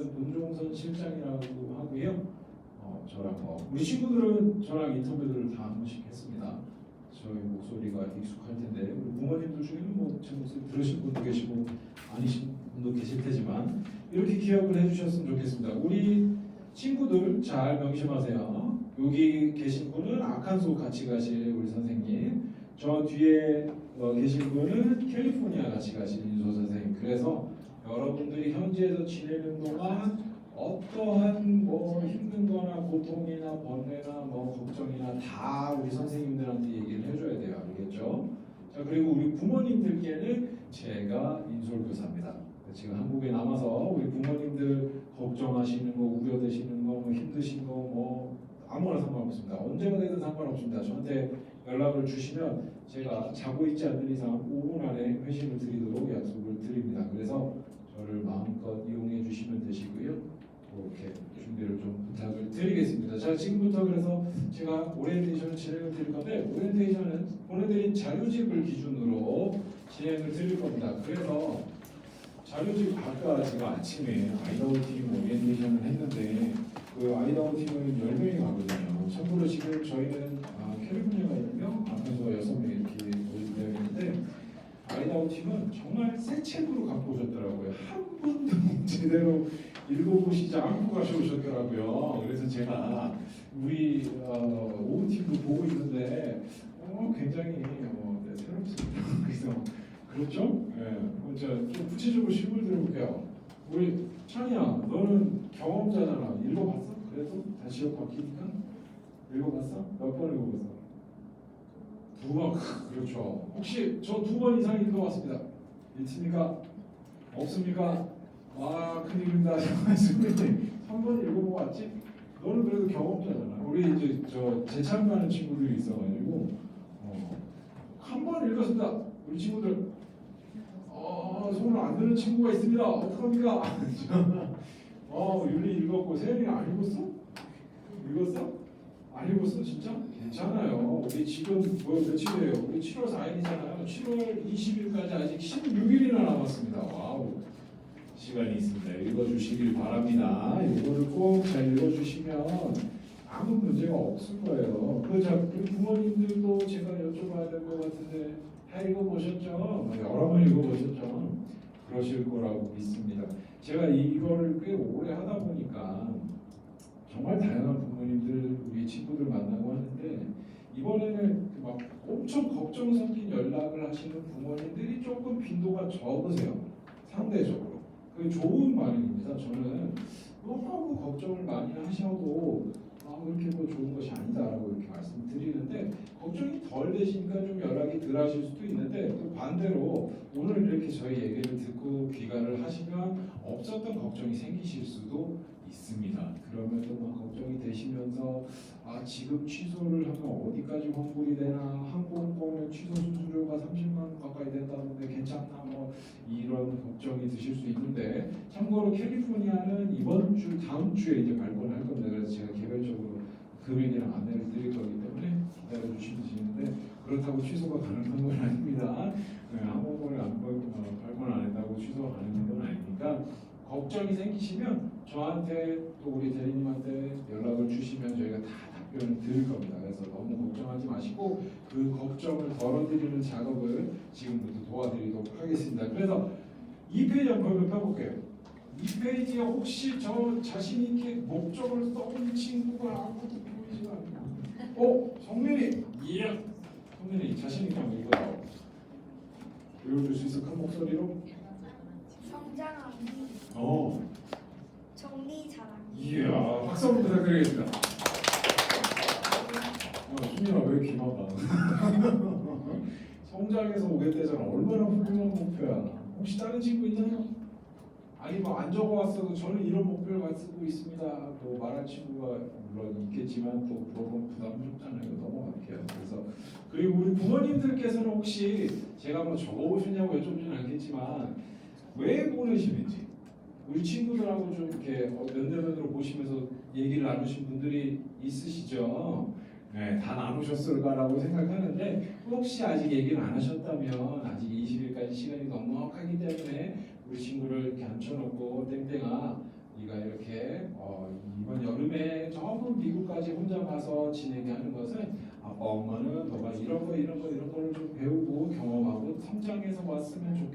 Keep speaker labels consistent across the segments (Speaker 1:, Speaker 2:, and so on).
Speaker 1: 문종선 실장이라고 하고요. 저랑 우리 친구들은 저랑 인터뷰를 다 한 번씩 했습니다. 저희 목소리가 익숙할 텐데 우리 부모님들 중에는 제 목소리 들으신 분도 계시고 아니신 분도 계실 테지만 이렇게 기억을 해주셨으면 좋겠습니다. 우리 친구들 잘 명심하세요. 여기 계신 분은 아칸소 같이 가실 우리 선생님, 저 뒤에 계신 분은 캘리포니아 같이 가실 인소 선생님. 그래서 여러분들이 현지에서 지내는 동안 어떠한 힘든거나 고통이나 번뇌나 걱정이나 다 우리 선생님들한테 얘기를 해줘야 돼요. 알겠죠? 자, 그리고 우리 부모님들께는 제가 인솔교사입니다. 지금 한국에 남아서 우리 부모님들 걱정하시는 거, 우려되시는 거, 힘드신 거 아무거나 상관없습니다. 언제가 되든 상관없습니다. 저한테 연락을 주시면 제가 자고 있지 않는 이상 5분 안에 회신을 드리도록 약속을 드립니다. 그래서 저를 마음껏 이용해 주시면 되시고요. 이렇게 준비를 좀 부탁을 드리겠습니다. 자, 지금부터 그래서 제가 오리엔테이션을 진행을 드릴 건데, 오리엔테이션은 보내드린 자료집을 기준으로 진행을 드릴 겁니다. 그래서 자료집 아까 제가 아침에 아이다호 팀 오리엔테이션을 했는데 그 아이다호 팀은 10명이 가거든요. 참고로 지금 저희는 캘리포니아가 1명, 아칸소 6명 이렇게 모집되어 있는데 아이다호 팀은 정말 새 책으로 갖고 오셨더라고요. 한 번도 제대로 읽어보시지 않고 가셔오셨더라고요. 그래서 제가 우리 오후 팀도 보고 있는데 굉장히 새롭습니다. 그래서 그렇죠? 좀 구체적으로 질문 드려볼게요. 우리 찬이야, 너는 경험자잖아. 읽어봤어? 그래도 다 지역 바뀌니까 읽어봤어? 몇 번 읽어봤어? 2번. 그렇죠. 혹시 저 2번 이상 읽어봤습니다. 있습니까? 없습니까? 큰일입니다. 3번 읽어보고 왔지? 너는 그래도 경험자잖아. 우리 이제 재참가하는 친구들이 있어가지고 한 번 읽었습니다. 우리 친구들 손을 안 드는 친구가 있습니다. 어떡합니까? 윤리 읽었고 세연이는 안 읽었어? 읽었어? 안 읽었어? 진짜? 괜찮아요. 우리 지금 며칠이에요? 우리 7월 4일이잖아요. 7월 20일까지 아직 16일이나 남았습니다. 와우. 시간이 있습니다. 읽어주시길 바랍니다. 이거를 꼭 잘 읽어주시면 아무 문제가 없을 거예요. 우리 부모님들도 제가 여쭤봐야 될 것 같은데 다 읽어보셨죠? 여러 번 읽어보셨죠? 그러실 거라고 믿습니다. 제가 이거를 꽤 오래 하다 보니까 정말 다양한 부모님들, 우리 친구들 만나고 하는데 이번에는 엄청 걱정 섞인 연락을 하시는 부모님들이 조금 빈도가 적으세요. 상대적으로. 그게 좋은 반응입니다. 저는 너무 걱정을 많이 하셔도 그렇게 좋은 것이 아니다라고 이렇게 말씀드리는데 걱정이 덜 되시니까 좀 연락이 덜 하실 수도 있는데 또 반대로 오늘 이렇게 저희 얘기를 듣고 귀가를 하시면 없었던 걱정이 생기실 수도 있습니다. 그러면 또 걱정이 되시면서 지금 취소를 하면 어디까지 환불이 되나, 항공권의 취소 수수료가 30만 원 가까이 된다는데 괜찮나 이런 걱정이 드실 수 있는데 참고로 캘리포니아는 이번 주 다음 주에 이제 발권을 할 겁니다. 그래서 제가 개별적으로 금액이랑 안내를 드릴 거기 때문에 기다려 주시면 되는데 그렇다고 취소가 가능한 건 아닙니다. 항공권을 발권 안 했다고 취소가 가능한 건 아니니까 걱정이 생기시면 저한테 또 우리 대리님한테 연락을 주시면 저희가 다 답변을 드릴 겁니다. 그래서 너무 걱정하지 마시고 그 걱정을 덜어드리는 작업을 지금부터 도와드리도록 하겠습니다. 그래서 2페이지 한번 펴볼게요. 2페이지에 혹시 저 자신 있게 목적을 써온 친구가 아무도 보이지가 않네요. 성민이! 예! 성민이 자신 있게 한번 읽어요. 읽어줄 수 있어? 큰 목소리로?
Speaker 2: 성장하기, 정리 잘하기.
Speaker 1: 이야, 박수 한번 부탁드리겠습니다. 수민아 왜 기마가? 성장해서 오겠대잖아. 얼마나 훌륭한 목표야. 혹시 다른 친구 있나요? 아니 안 적어왔어도 저는 이런 목표를 가지고 있습니다. 말할 친구가 물론 있겠지만 또 물어보면 부담스럽잖아요. 넘어갈게요. 그래서 그리고 우리 부모님들께서는 혹시 제가 적어보셨냐고 여쭤보진 않겠지만 왜 보내시는지 우리 친구들하고 좀 이렇게 면대면으로 보시면서 얘기를 나누신 분들이 있으시죠? 네, 다 나누셨을까라고 생각하는데 혹시 아직 얘기를 안 하셨다면 아직 20일까지 시간이 넉넉하기 때문에 우리 친구를 이렇게 앉혀놓고 땡땡아 네가 미국까지 혼자 가서 지내게 하는 것은 아빠 엄마는 너가 이런 거를 좀 배우고 경험하고 성장해서 왔으면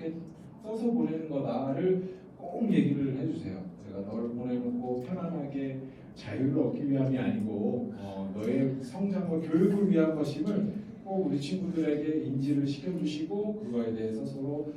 Speaker 1: 써서 보내는 거다를 꼭 얘기를 해주세요. 제가 널 보내놓고 편안하게 자유를 얻기 위함이 아니고 너의 성장과 교육을 위한 것임을 꼭 우리 친구들에게 인지를 시켜주시고 그거에 대해서 서로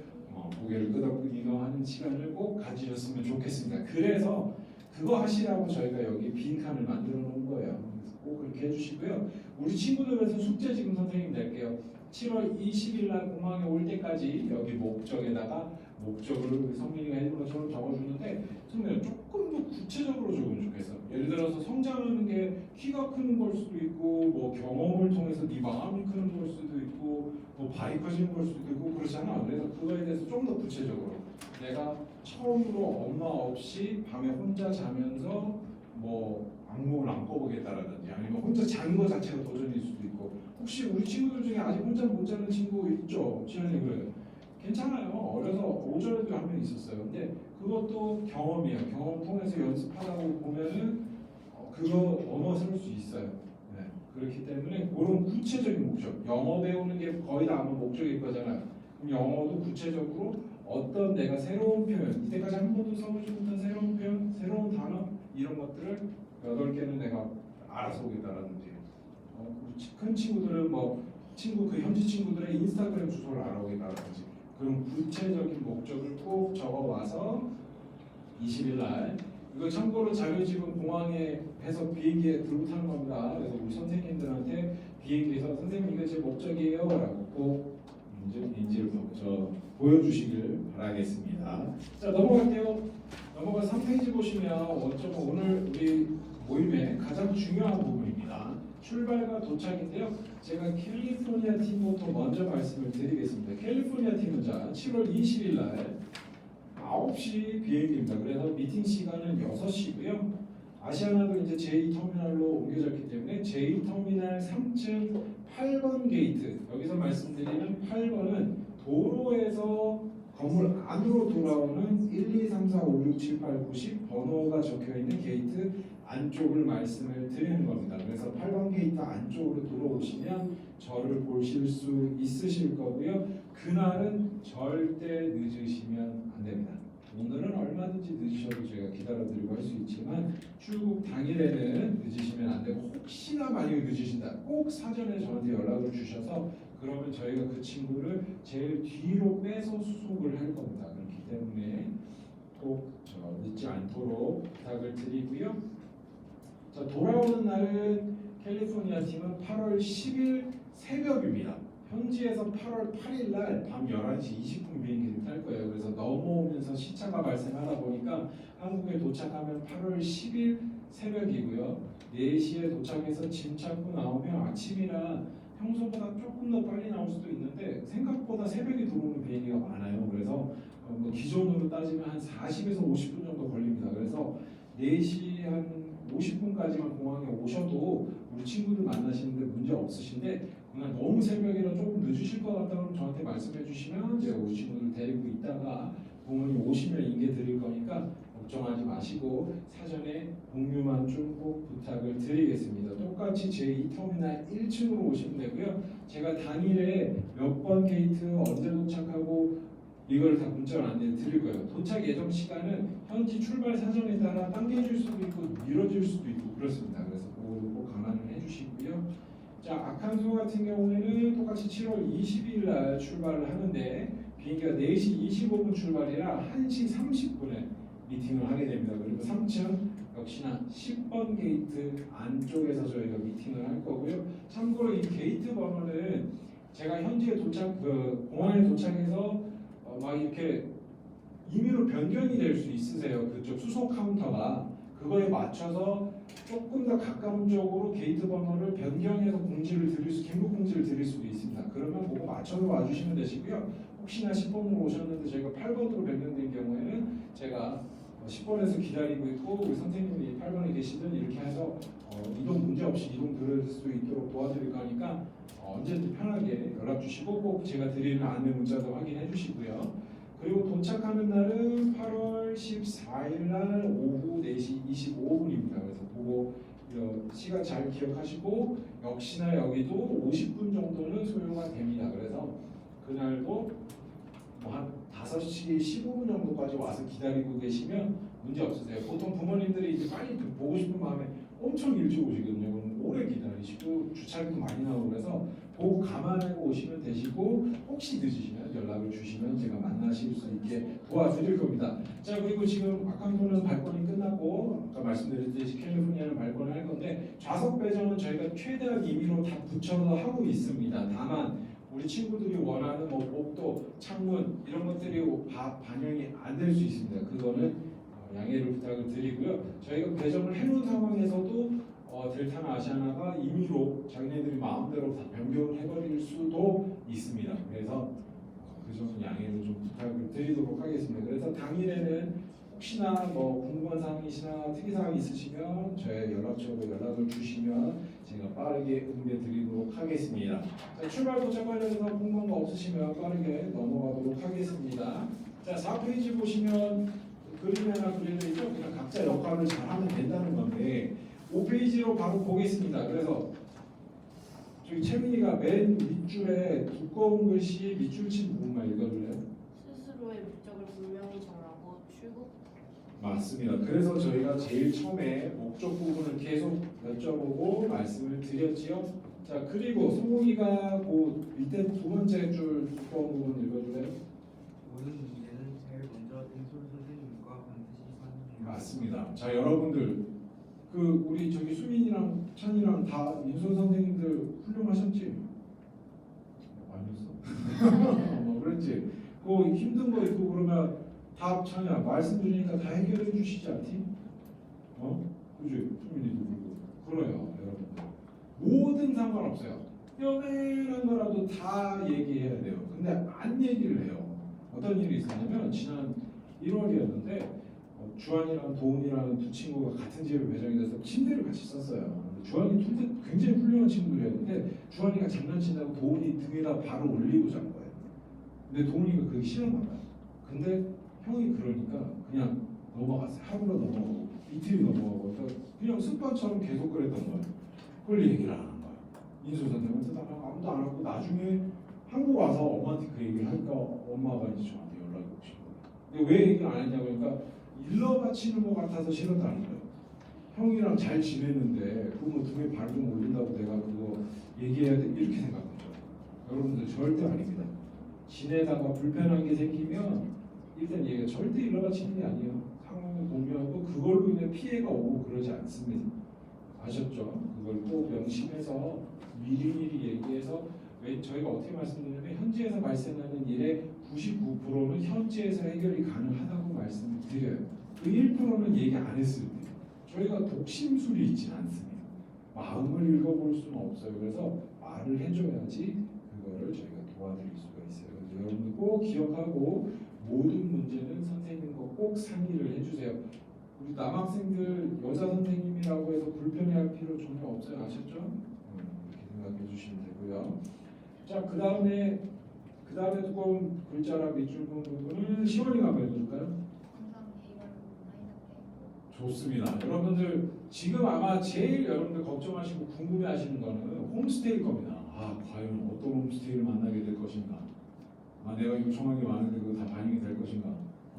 Speaker 1: 고개를 끄덕이며 하는 시간을 꼭 가지셨으면 좋겠습니다. 그래서 그거 하시라고 저희가 여기 빈칸을 만들어 놓은 거예요. 그래서 꼭 그렇게 해주시고요. 우리 친구들에서 숙제 지금 선생님 낼게요. 7월 20일 날 공항에 올 때까지 여기 목적에다가 목적을 성민이가 해준 것처럼 적어주는데 선생님 조금 더 구체적으로 적으면 좋겠어요. 예를 들어서 성장하는 게 키가 크는 걸 수도 있고 뭐 경험을 통해서 네 마음이 크는 걸 수도 있고 뭐 발이 커지는 걸 수도 있고 그렇잖아. 그래서 그거에 대해서 좀 더 구체적으로 내가 처음으로 엄마 없이 밤에 혼자 자면서 뭐 악몽을 안 꿔보겠다라든지 아니면 혼자 자는 것 자체가 도전일 수도 있고 혹시 우리 친구들 중에 아직 혼자 못 자는 친구 있죠? 지현이 그래요. 괜찮아요. 어려서 오전에도 한 명 있었어요. 근데 그것도 경험이에요. 경험 통해서 연습하다고 보면은 그거 넘어설 수 있어요. 네. 그렇기 때문에 그런 구체적인 목적. 영어 배우는 게 거의 다 아마 목적일 거잖아요. 그럼 영어도 구체적으로 어떤 내가 새로운 표현, 이때까지 한 번도 써보지 못한 새로운 표현, 새로운 단어 이런 것들을 8개는 내가 알아서 오겠다라든지 큰 친구들은 뭐 그 현지 친구들의 인스타그램 주소를 알아오겠다라든지 그런 구체적인 목적을 꼭 적어와서 20일 날 이거 참고로 자료 지금 공항에 해서 비행기에 들고 타는 겁니다. 그래서 우리 선생님들한테 비행기에서 선생님 이거 제 목적이에요 라고 꼭 인지를 보여주시길 바라겠습니다. 자 넘어갈게요. 넘어가 3페이지 보시면 오늘 우리 모임의 가장 중요한 부분입니다. 출발과 도착인데요. 제가 캘리포니아 팀부터 먼저 말씀을 드리겠습니다. 캘리포니아 팀은 자 7월 20일 날 9시 비행기입니다. 그래서 미팅 시간은 6시고요. 아시아나도 이제 제2터미널로 옮겨졌기 때문에 제2터미널 3층 8번 게이트 여기서 말씀드리는 8번은 도로에서 건물 안으로 돌아오는 1, 2, 3, 4, 5, 6, 7, 8, 9, 10 번호가 적혀있는 게이트 안쪽을 말씀을 드리는 겁니다. 그래서 8번 게이트 안쪽으로 들어오시면 저를 보실 수 있으실 거고요. 그날은 절대 늦으시면 안 됩니다. 오늘은 얼마든지 늦으셔도 제가 기다려드리고 할 수 있지만 출국 당일에는 늦으시면 안 되고 혹시나 만약에 늦으신다 꼭 사전에 저한테 연락을 주셔서 그러면 저희가 그 친구를 제일 뒤로 빼서 수속을 할 겁니다. 그렇기 때문에 꼭 늦지 않도록 부탁을 드리고요. 자, 돌아오는 날은 캘리포니아 팀은 8월 10일 새벽입니다. 현지에서 8월 8일 날 밤 11시 20분 비행기를 탈 거예요. 그래서 넘어오면서 시차가 발생하다 보니까 한국에 도착하면 8월 10일 새벽이고요. 4시에 도착해서 짐 찾고 나오면 아침이라 평소보다 조금 더 빨리 나올 수도 있는데 생각보다 새벽에 들어오는 비행기가 많아요. 그래서 뭐 기존으로 따지면 한 40에서 50분 정도 걸립니다. 그래서 4시 한 50분까지만 공항에 오셔도 우리 친구들 만나시는데 문제 없으신데 그냥 너무 새벽이라 조금 늦으실 것 같다 그러면 저한테 말씀해 주시면 제가 우리 친구들 데리고 있다가 부모님 오시면 인계 드릴 거니까 걱정하지 마시고 사전에 공유만 좀 꼭 부탁을 드리겠습니다. 똑같이 제2터미널 1층으로 오시면 되고요. 제가 당일에 몇 번 게이트 언제 도착하고 이걸 다 문자로 안내 드릴 거예요. 도착 예정 시간은 현지 출발 사정에 따라 당겨질 수도 있고 미뤄질 수도 있고 그렇습니다. 그래서 그거 꼭 감안을 해주시고요. 자, 아칸소 같은 경우에는 똑같이 7월 22일 날 출발을 하는데 비행기가 4시 25분 출발이라 1시 30분에 미팅을 하게 됩니다. 그리고 3층 역시나 10번 게이트 안쪽에서 저희가 미팅을 할 거고요. 참고로 이 게이트 번호는 제가 현지에 공항에 도착해서 막 이렇게 임의로 변경이 될 수 있으세요. 그쪽 수속 카운터가 그거에 맞춰서 조금 더 가까운 쪽으로 게이트 번호를 변경해서 긴급 공지를 드릴 수도 있습니다. 그러면 그거 맞춰서 와주시면 되시고요. 혹시나 10번으로 오셨는데 저희가 8번으로 변경된 경우에는 제가 10번에서 기다리고 있고 우리 선생님이 8번에 계시든 이렇게 해서 이동 문제 없이 이동 들을 수 있도록 도와드릴 거니까 언제든 편하게 연락 주시고 꼭 제가 드리는 안내 문자도 확인해 주시고요. 그리고 도착하는 날은 8월 14일 날 오후 4시 25분입니다. 그래서 그거 시간 시간 잘 기억하시고 역시나 여기도 50분 정도는 소요가 됩니다. 그래서 그날도 뭐 한 5시 15분 정도까지 와서 기다리고 계시면 문제 없으세요. 보통 부모님들이 이제 빨리 보고 싶은 마음에 엄청 일찍 오시거든요. 그럼 오래 기다리시고 주차비도 많이 나오고 그래서 보고 감안하고 오시면 되시고 혹시 늦으시면 연락을 주시면 제가 만나실 수 있게 도와드릴 겁니다. 자, 그리고 지금 아칸토는 발권이 끝났고 아까 말씀드렸듯이 캘리포니아는 발권을 할 건데 좌석 배정은 저희가 최대한 임의로 다 붙여서 하고 있습니다. 다만 우리 친구들이 원하는 뭐 복도, 창문 이런 것들이 다 반영이 안 될 수 있습니다. 그거는 양해를 부탁을 드리고요. 저희가 배정을 해놓은 상황에서도 델타나 아시아나가 임의로 자기네들이 마음대로 다 변경을 해버릴 수도 있습니다. 그래서 그 점은 양해를 좀 부탁을 드리도록 하겠습니다. 그래서 당일에는 혹시나 뭐 궁금한 사항이시나 특이사항이 있으시면 저의 연락처로 연락을 주시면 제가 빠르게 응대 드리도록 하겠습니다. 자, 출발 도착 관련해서 궁금한 거 없으시면 빠르게 넘어가도록 하겠습니다. 자, 4페이지 보시면 그림이 하나 그려져 있죠? 그냥 각자 역할을 잘하면 된다는 건데 5페이지로 바로 보겠습니다. 그래서 저기 채민이가 맨 윗줄에 두꺼운 글씨 밑줄 친 부분만 읽어줄래요?
Speaker 3: 스스로의 목적을 분명히 정하고 출국.
Speaker 1: 맞습니다. 그래서 저희가 제일 처음에 목적 부분을 계속 여쭤보고 말씀을 드렸지요. 자, 그리고 성공이가 그 밑에 두 번째 줄 두꺼운 부분 읽어줄래요?
Speaker 4: 모든 문제는 제일 먼저 인솔 선생님과 반드시 상의해야
Speaker 1: 맞습니다. 자, 여러분들 그 우리 저기 수민이랑 찬이랑 다 인솔 선생님들 훌륭하셨지? 아니었어? 그랬지? 그 힘든 거 있고 그러면 다 찬이야 말씀 드리니까 다 해결해 주시지 않지? 그지? 수민이도 그러고 그래요 여러분들 뭐든 상관없어요. 뼈맨한 거라도 다 얘기해야 돼요. 근데 안 얘기를 해요. 어떤 일이 있었냐면 지난 1월이었는데 주한이랑 도훈이라는 두 친구가 같은 집에 배정이 돼서 침대를 같이 썼어요. 주한이 둘 다 굉장히 훌륭한 친구들이었는데 주한이가 장난친다고 도훈이 등에다 발을 올리고 잔 거예요. 근데 도훈이가 그게 싫었나 봐요. 근데 형이 그러니까 그냥 넘어갔어요. 하루가 넘어가고 이틀이 넘어가고 그냥 습관처럼 계속 그랬던 거예요. 그걸 얘기를 안 한 거예요. 인솔 선생님한테 아무도 안 하고 나중에 한국 와서 엄마한테 그 얘기를 하니까 엄마가 이제 저한테 연락이 오신 거예요. 근데 왜 얘기를 안 했냐고 그러니까 일러 바치는 것 같아서 싫었다는 거예요. 형이랑 잘 지냈는데 그뭐 등에 발 좀 올린다고 내가 그거 얘기해야 돼 이렇게 생각한 거예요. 여러분들 절대 아닙니다. 지내다가 불편한 게 생기면 일단 얘가 절대 일러 바치는 게 아니에요. 상황을 공유하고 그걸로 인해 피해가 오고 그러지 않습니다. 아셨죠? 그걸 꼭 명심해서 미리미리 얘기해서 왜 저희가 어떻게 말씀드리냐면 현지에서 발생하는 일의 99%는 현지에서 해결이 가능하다고 말씀을 드려요. 그 1%는 얘기 안 했을 때 저희가 독심술이 있진 않습니다. 마음을 읽어볼 수는 없어요. 그래서 말을 해줘야지 그거를 저희가 도와드릴 수가 있어요. 그래서 여러분들 꼭 기억하고 모든 문제는 선생님과 꼭 상의를 해주세요. 우리 남학생들 여자 선생님이라고 해서 불편해할 필요 전혀 없어요. 아셨죠? 이렇게 생각해 주시면 되고요. 자, 그 다음에 두꺼운 글자랑 밑줄 부분은 시원이가 한번 읽어줄까요? 좋습니다. 여러분들 지금 아마 제일 여러분들 걱정하시고 궁금해하시는 거는 홈스테이일 겁니다. 아, 과연 어떤 홈스테이를 만나게 될 것인가? 내가 요청한 게 많은데 그거 다 반영이 될 것인가?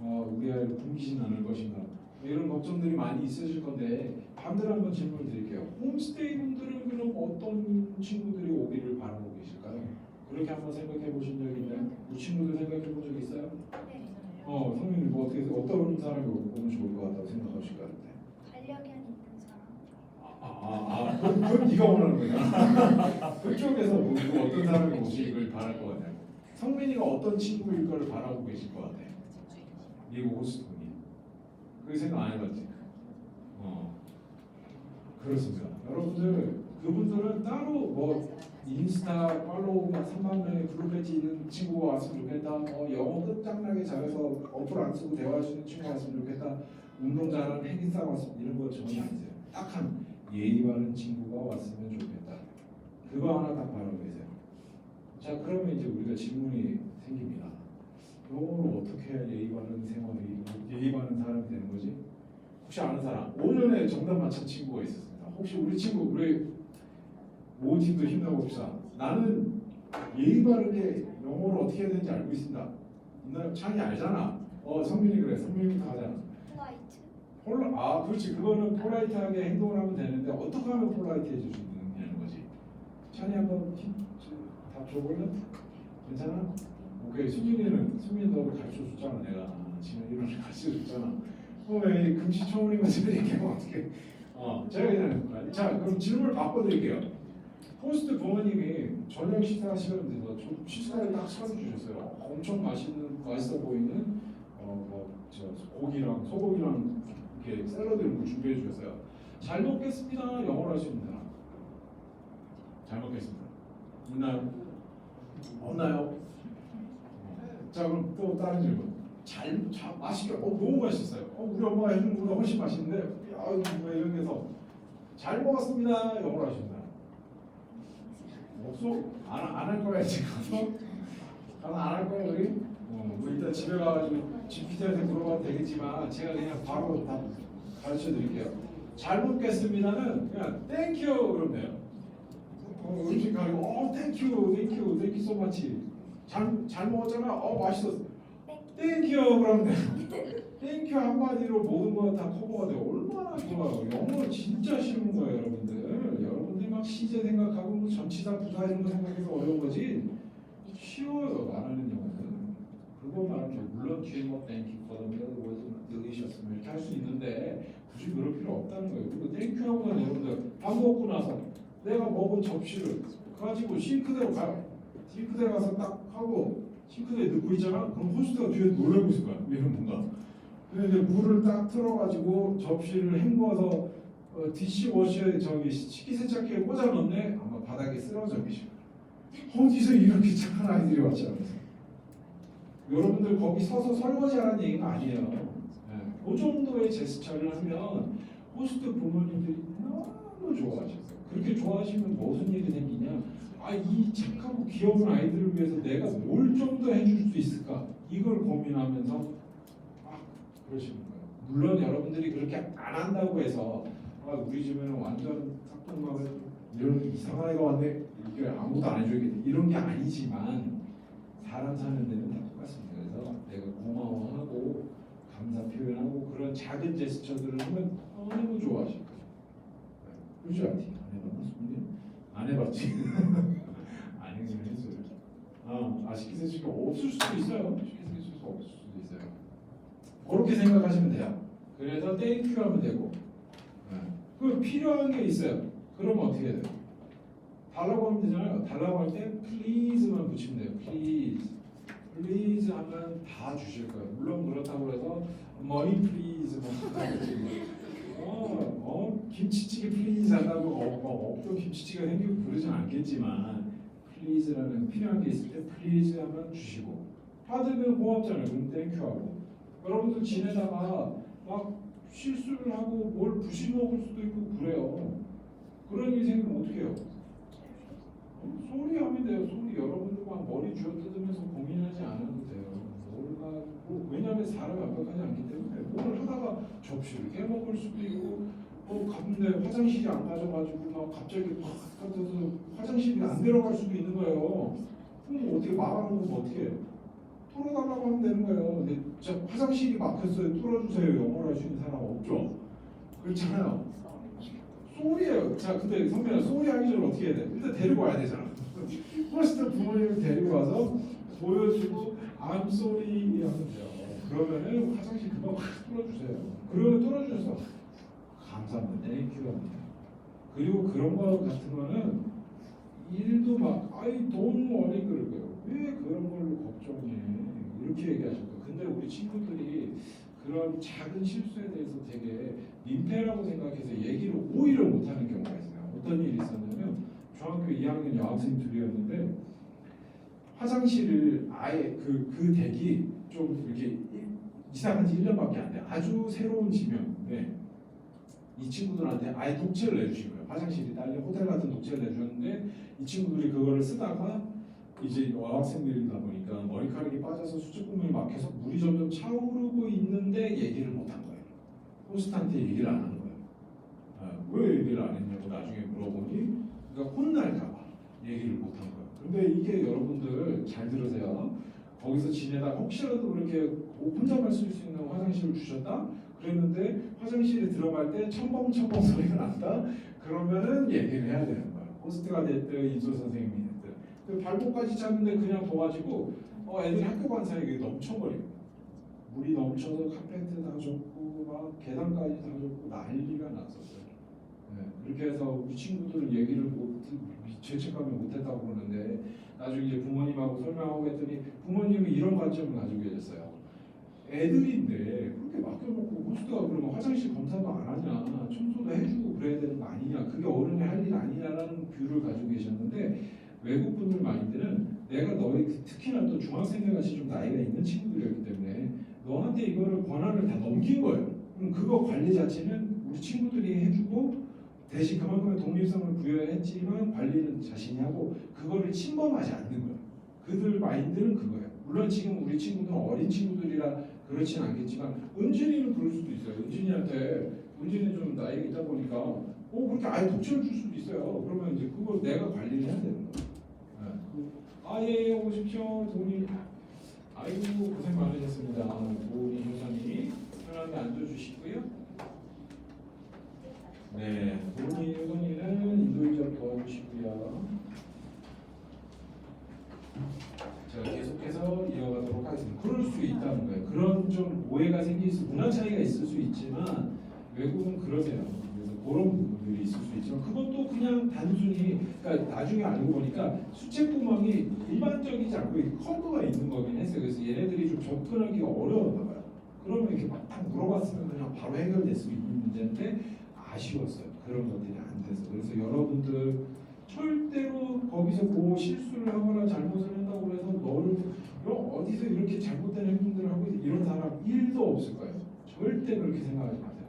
Speaker 1: 우리 아이를 굶기진 않을 것인가? 이런 걱정들이 많이 있으실 건데 반대로 한번 질문을 드릴게요. 홈스테이 분들은 그럼 어떤 친구들이 오기를 바라고 계실까요? 그렇게 한번 생각해 보신 적 있나요? 우리 친구들 생각해 본 적 있어요?
Speaker 2: 네.
Speaker 1: 선생님이 뭐 어떤 사람이 오면 좋을 것 같다고 생각하실 것 같아요?
Speaker 2: 반려견 있는 사람.
Speaker 1: 그건 네가 원하는 거야. 그쪽에서 뭐 어떤 사람이 오시길 바랄 것 같아요. 성민이가 어떤 친구일 거를 바라고 계실 것 같아요. 미국 호스톤이. 그 생각 안 해봤지? 그렇습니다. 여러분들 그분들은 따로 뭐 인스타 팔로우가 3만 명의 블루 배지 있는 친구가 왔으면 좋겠다. 영어 끝장나게 잘해서 어플 안 쓰고 대화할 수 있는 친구가 왔으면 좋겠다. 운동 잘하는 핵인싸가 왔으면 이런 거 전혀 아니세요. 딱한 예의 바른 친구가 왔으면 좋겠다. 그거 하나 딱 바라고 계세요. 자, 그러면 이제 우리가 질문이 생깁니다. 영어를 어떻게 해야 예의 바른 생활이 예의 바른 사람이 되는 거지? 혹시 아는 사람? 5년에 정답 맞힌 친구가 있었습니다. 혹시 우리 친구 우리 모 팀도 힘내봅시다. 나는 예의 바르게 영어를 어떻게 해야 되는지 알고 있습니다. 나 창이 알잖아. 성민이 그래. 성민이부터 하잖아.
Speaker 2: 화이트.
Speaker 1: 그렇지. 그거는 폴라이트하게 행동을 하면 되는데 어떻게 하면 폴라이트해질 수 있느냐는 거지. 찬이 한번 답 줘볼래? 괜찮아? 오케이. 수민이 너 가르쳐 줬잖아. 내가 지금 이런 걸 가르쳐 줬잖아. 왜 금시초문인 것처럼 얘기하면 어떻게? 제가 그냥 자 그럼 질문을 바꿔드릴게요. 호스트 부모님이 저녁 식사 시간 돼서 식사를 딱 차려주셨어요. 엄청 맛있어 보이는 저 고기랑 소고기랑 이렇게 샐러드 이런 거 준비해 주셨어요. 잘 먹겠습니다. 영어로 할 수 있는 사람. 잘 먹겠습니다. 있나요? 없나요? 자 그럼 또 다른 질문. 잘 맛있게 너무 맛있었어요. 우리 엄마가 해준 것보다 훨씬 맛있는데 뭐 이런 데서 잘 먹었습니다. 영어로 하시는 사람. 없어? 안 할 거야 지금 가서? 안 할 거야 우리? 뭐 일단 집에 가가지고 GPT한테 물어봐도 되겠지만 제가 그냥 바로 다 가르쳐 드릴게요. 잘 먹겠습니다는 그냥 땡큐 그러면 돼요. 음식 가지고 땡큐 so much. 잘 먹었잖아. 맛있었어. 땡큐 그러면 돼요. 땡큐 한마디로 모든 거 다 커버가 돼요. 얼마나 좋아요. 영어 진짜 쉬운 거예요 여러분들. 여러분들 막 시제 생각하고 뭐 전치사 부사 이런 거 생각해서 어려운 거지 쉬워요. 안 하는 영어는. 그거 말하면 물론 뒤에 뭐 땡큐 delicious 이렇게 할 수 있는데 굳이 그럴 필요 없다는 거예요. 그리고 땡큐하고는 여러분들 밥 먹고 나서 내가 먹은 접시를 가지고 싱크대로 가요. 싱크대 가서 딱 하고 싱크대에 넣고 있잖아. 그럼 호스트가 뒤에 놀라고 있을 거야. 얘는 뭔가. 근데 이제 물을 딱 틀어가지고 접시를 헹궈서 디시워셔에 저기 식기세척기에 꽂아 넣네. 아마 바닥에 쓰러져 계시고. 어디서 이렇게 착한 아이들이 왔지 않아서. 여러분들 거기 서서 설거지하라는 얘기가 아니에요. 네. 그 정도의 제스처를 하면 호스트 부모님들이 너무 좋아하셨어요. 그렇게 좋아하시면 무슨 일이 생기냐? 이 착하고 귀여운 아이들을 위해서 내가 뭘 좀 더 해줄 수 있을까? 이걸 고민하면서 그러시는 거예요. 물론 여러분들이 그렇게 안 한다고 해서 우리 집에는 완전 삭동막을 이런 이상한 애가 왔네 이렇게 아무것도 안 해줘야겠다 이런 게 아니지만 사람 사는 데는 다 똑같습니다. 그래서 내가 고마워하고 감사 표현하고 그런 작은 제스처들을 하면 너무 좋아하실 거예요. 그렇지 않지? 안 해봤나? 안 해봤지? 안 했어요. 식기세척기가 없을 수도 있어요. 식기세척기가 없을 수도 있어요. 그렇게 생각하시면 돼요. 그래서 땡큐 하면 되고 그 필요한 게 있어요. 그러면 어떻게 해야 돼요? 달라고 하면 되잖아요. 달라고 할 때 please만 붙이면 돼요. please 하면 다 주실 거예요. 물론 그렇다고 해서 money please 김치찌개 please 한다고 없던 김치찌개가 생기고 그러진 않겠지만 please라는 필요한 게 있을 때 please 하면 주시고 받으면 고맙잖아요. 그럼 thank you 하고 여러분들 지내다가 막 실수를 하고 뭘 부심먹을 수도 있고 그래요. 그런 일이 생기면 어떻게 해요? 소리 하면 돼요. 소리 여러분들 막 머리 쥐어뜯으면서 고민하지 않아도 돼요. 왜냐하면 사람이 완벽하지 않기 때문에 뭘 하다가 접시를 깨먹을 수도 있고 갔는데 화장실이 안 가져가지고 막 갑자기 팍 가져서 화장실이 안 들어갈 수도 있는 거예요. 그럼 어떻게 말하는 건 어떻게 해요? 뚫어달라고 하면 되는 거예요. 근데 저 화장실이 막혔어요. 뚫어주세요. 영어로 할 수 있는 사람 없죠? 그렇잖아요. 소리예요. 자, 근데 선배야 소리 하기 전에 어떻게 해야 돼? 일단 데리고 와야 되잖아. 호스트 부모님을 데리고 와서 보여주고 I'm sorry 하면 돼요. 그러면은 화장실 금방 뚫어주세요. 그러면 뚫어주셔서 감사합니다. 땡큐 합니다. 그리고 그런 거 같은 거는 일도 막 don't worry 그럴 거예요. 왜 그런 걸로 걱정해? 이렇게 얘기하실 거예요. 근데 우리 친구들이 그런 작은 실수에 대해서 되게 민폐라고 생각해서 얘기를 오히려 못하는 경우가 있어요. 어떤 일이 있었냐면 중학교 2학년 여학생 둘이었는데 화장실을 아예 그 댁이 좀 이렇게 이사한 지 1년밖에 안 돼. 아주 새로운 집이었는데 이 친구들한테 아예 독채를 내주신 거예요. 화장실이 딸린 호텔 같은 독채를 내주셨는데 이 친구들이 그거를 쓰다가 이제 여학생들이다 보니까 머리카락이 빠져서 수축구멍이 막혀서 물이 점점 차오르고 있는데 얘기를 못한 거예요. 호스트한테 얘기를 안 한 거예요. 왜 얘기를 안 했냐 하냐고 나중에 물어보니 그러니까 혼날까봐 얘기를 못한 거예요. 근데 이게 여러분들 잘 들으세요. 거기서 지내다 혹시라도 그렇게 혼자만 쓸 수 있는 화장실을 주셨다? 그랬는데 화장실에 들어갈 때 첨벙첨벙 소리가 난다? 그러면은 얘기를 해야 되는 거예요. 호스트가 됐든 인솔 선생님이 됐든. 그 발목까지 찼는데 그냥 둬가지고 애들이 학교 간 사이에 이게 넘쳐버리고 물이 넘쳐서 카페트 다 젖고 막 계단까지 다 젖고 난리가 났었어요. 네, 그렇게 해서 우리 친구들은 얘기를 죄책감을 못했다고 그러는데 나중에 이제 부모님하고 설명하고 했더니 부모님이 이런 관점을 가지고 계셨어요. 애들인데 그렇게 맡겨놓고 호스트가 그러면 화장실 검사도 안 하냐, 청소도 해주고 그래야 되는 거 아니냐, 그게 어른이 할 일 아니냐라는 뷰를 가지고 계셨는데 외국 분들 마인드는 내가 특히나 또 중학생들 같이 좀 나이가 있는 친구들이었기 때문에 너한테 이거를 권한을 다 넘긴 거예요. 그럼 그거 관리 자체는 우리 친구들이 해주고 대신 그만큼의 독립성을 부여했지만 관리는 자신이 하고 그거를 침범하지 않는 거예요. 그들 마인드는 그거예요. 물론 지금 우리 친구들은 어린 친구들이라 그렇진 않겠지만 은진이는 그럴 수도 있어요. 은진이 좀 나이가 있다 보니까 그렇게 아예 독채를 줄 수도 있어요. 그러면 이제 그걸 내가 관리를 해야 되는 거예요. 예, 오십시오. 돈이 아이고 고생 많으셨습니다. 도훈이 효선이 편하게 앉아주시고요. 네, 도훈이 효선이는 인도인적 도와주시고요. 제가 계속해서 이어가도록 하겠습니다. 그럴 수 있다는 거예요. 그런 좀 오해가 생길 수, 문화 차이가 있을 수 있지만 외국은 그러세요. 그래서 그런 부분들이 있을 수 있지만 그것도 그냥 단순히 그러니까 나중에 알고 보니까 수채구멍이 일반적이지 않고 커브가 있는 거긴 했어요. 그래서 얘네들이 좀 접근하기가 어려웠나 봐요. 그러면 이렇게 막 딱 물어봤으면 그냥 바로 해결될 수 있는 문제인데 아쉬웠어요. 그런 것들이 안 돼서. 그래서 여러분들 절대로 거기서 뭐 실수를 하거나 잘못을 한다고 해서 너를 어디서 이렇게 잘못된 행동들을 하고 이런 사람 1도 없을 거예요. 절대 그렇게 생각하지 마세요.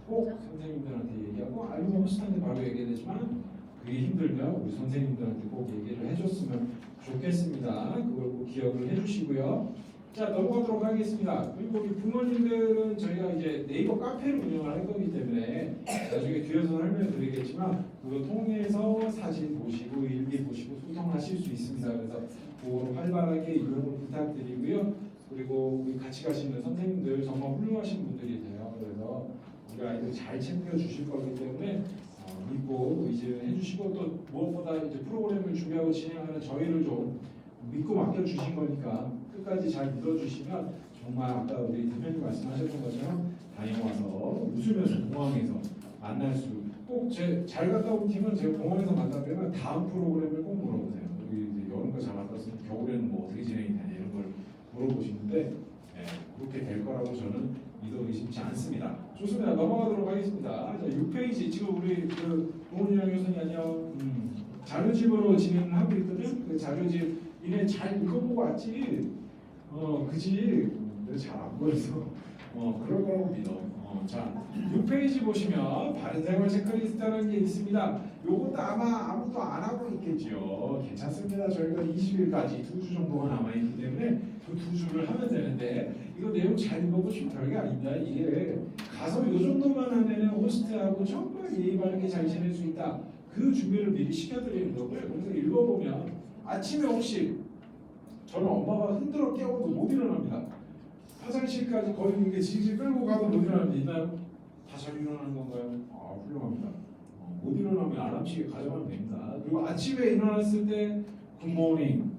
Speaker 1: 꼭 선생님들한테 얘기하고 알고 호스트한테 바로 얘기되지만 그게 힘들면 우리 선생님들한테 꼭 얘기를 해줬으면 좋겠습니다. 그걸 꼭 기억을 해주시고요. 자, 넘어가도록 하겠습니다. 그리고 우리 부모님들은 저희가 이제 네이버 카페를 운영을 할 거기 때문에 나중에 뒤에서 설명드리겠지만 그거 통해서 사진 보시고 일기 보시고 소통하실 수 있습니다. 그래서 그거로 활발하게 이용을 부탁드리고요. 그리고 우리 같이 가시는 선생님들 정말 훌륭하신 분들이세요. 그래서 우리 아이들 잘 챙겨주실 거기 때문에 믿고 의지해 주시고 또 무엇보다 이제 프로그램을 준비하고 진행하는 저희를 좀 믿고 맡겨주신 거니까 끝까지 잘 믿어주시면 정말 아까 우리 대표님 말씀하셨던 것처럼 다녀와서 웃으면서 공항에서 만날 수 꼭 잘 갔다 온 팀은 제가 공항에서 만나면 다음 프로그램을 꼭 물어보세요. 여기 이제 여름과 잘 갔다 왔으면 겨울에는 뭐 어떻게 진행이 되냐 이런 걸 물어보시는데 그렇게 될 거라고 저는 믿어 의심치 않습니다. 좋습니다. 넘어가도록 하겠습니다. 자, 6페이지 지금 우리 그 동훈이랑 교수님 안녕. 자료집으로 진행하고 있거든. 그 자료집 이네 잘 읽어보고 왔지. 그지. 내가 잘 안 보여서. 그럴 거라고 믿어. 자, 6페이지 보시면 바른생활 체크리스트라는 게 있습니다. 요것도 아마 아무도 안 하고 있겠죠. 괜찮습니다. 저희가 20일까지 2주 정도가 남아있기 때문에 그 2주를 하면 되는데 이거 내용 잘 읽어보시면 별게 아닙니다. 이게 가서 요 정도만 하면은 호스트하고 정말 예의 바르게 잘 지낼 수 있다. 그 준비를 미리 시켜드리는 거고요. 그래서 읽어보면 아침에 혹시 저는 엄마가 흔들어 깨워도 못 일어납니다. 화장실까지 거의 이게 질질 끌고 가도 못 일어나는 데 있나요? 다 잘 일어나는 건가요? 훌륭합니다. 못 일어나면 알람시계 가져가면 됩니다. 그리고 아침에 일어났을 때 굿모닝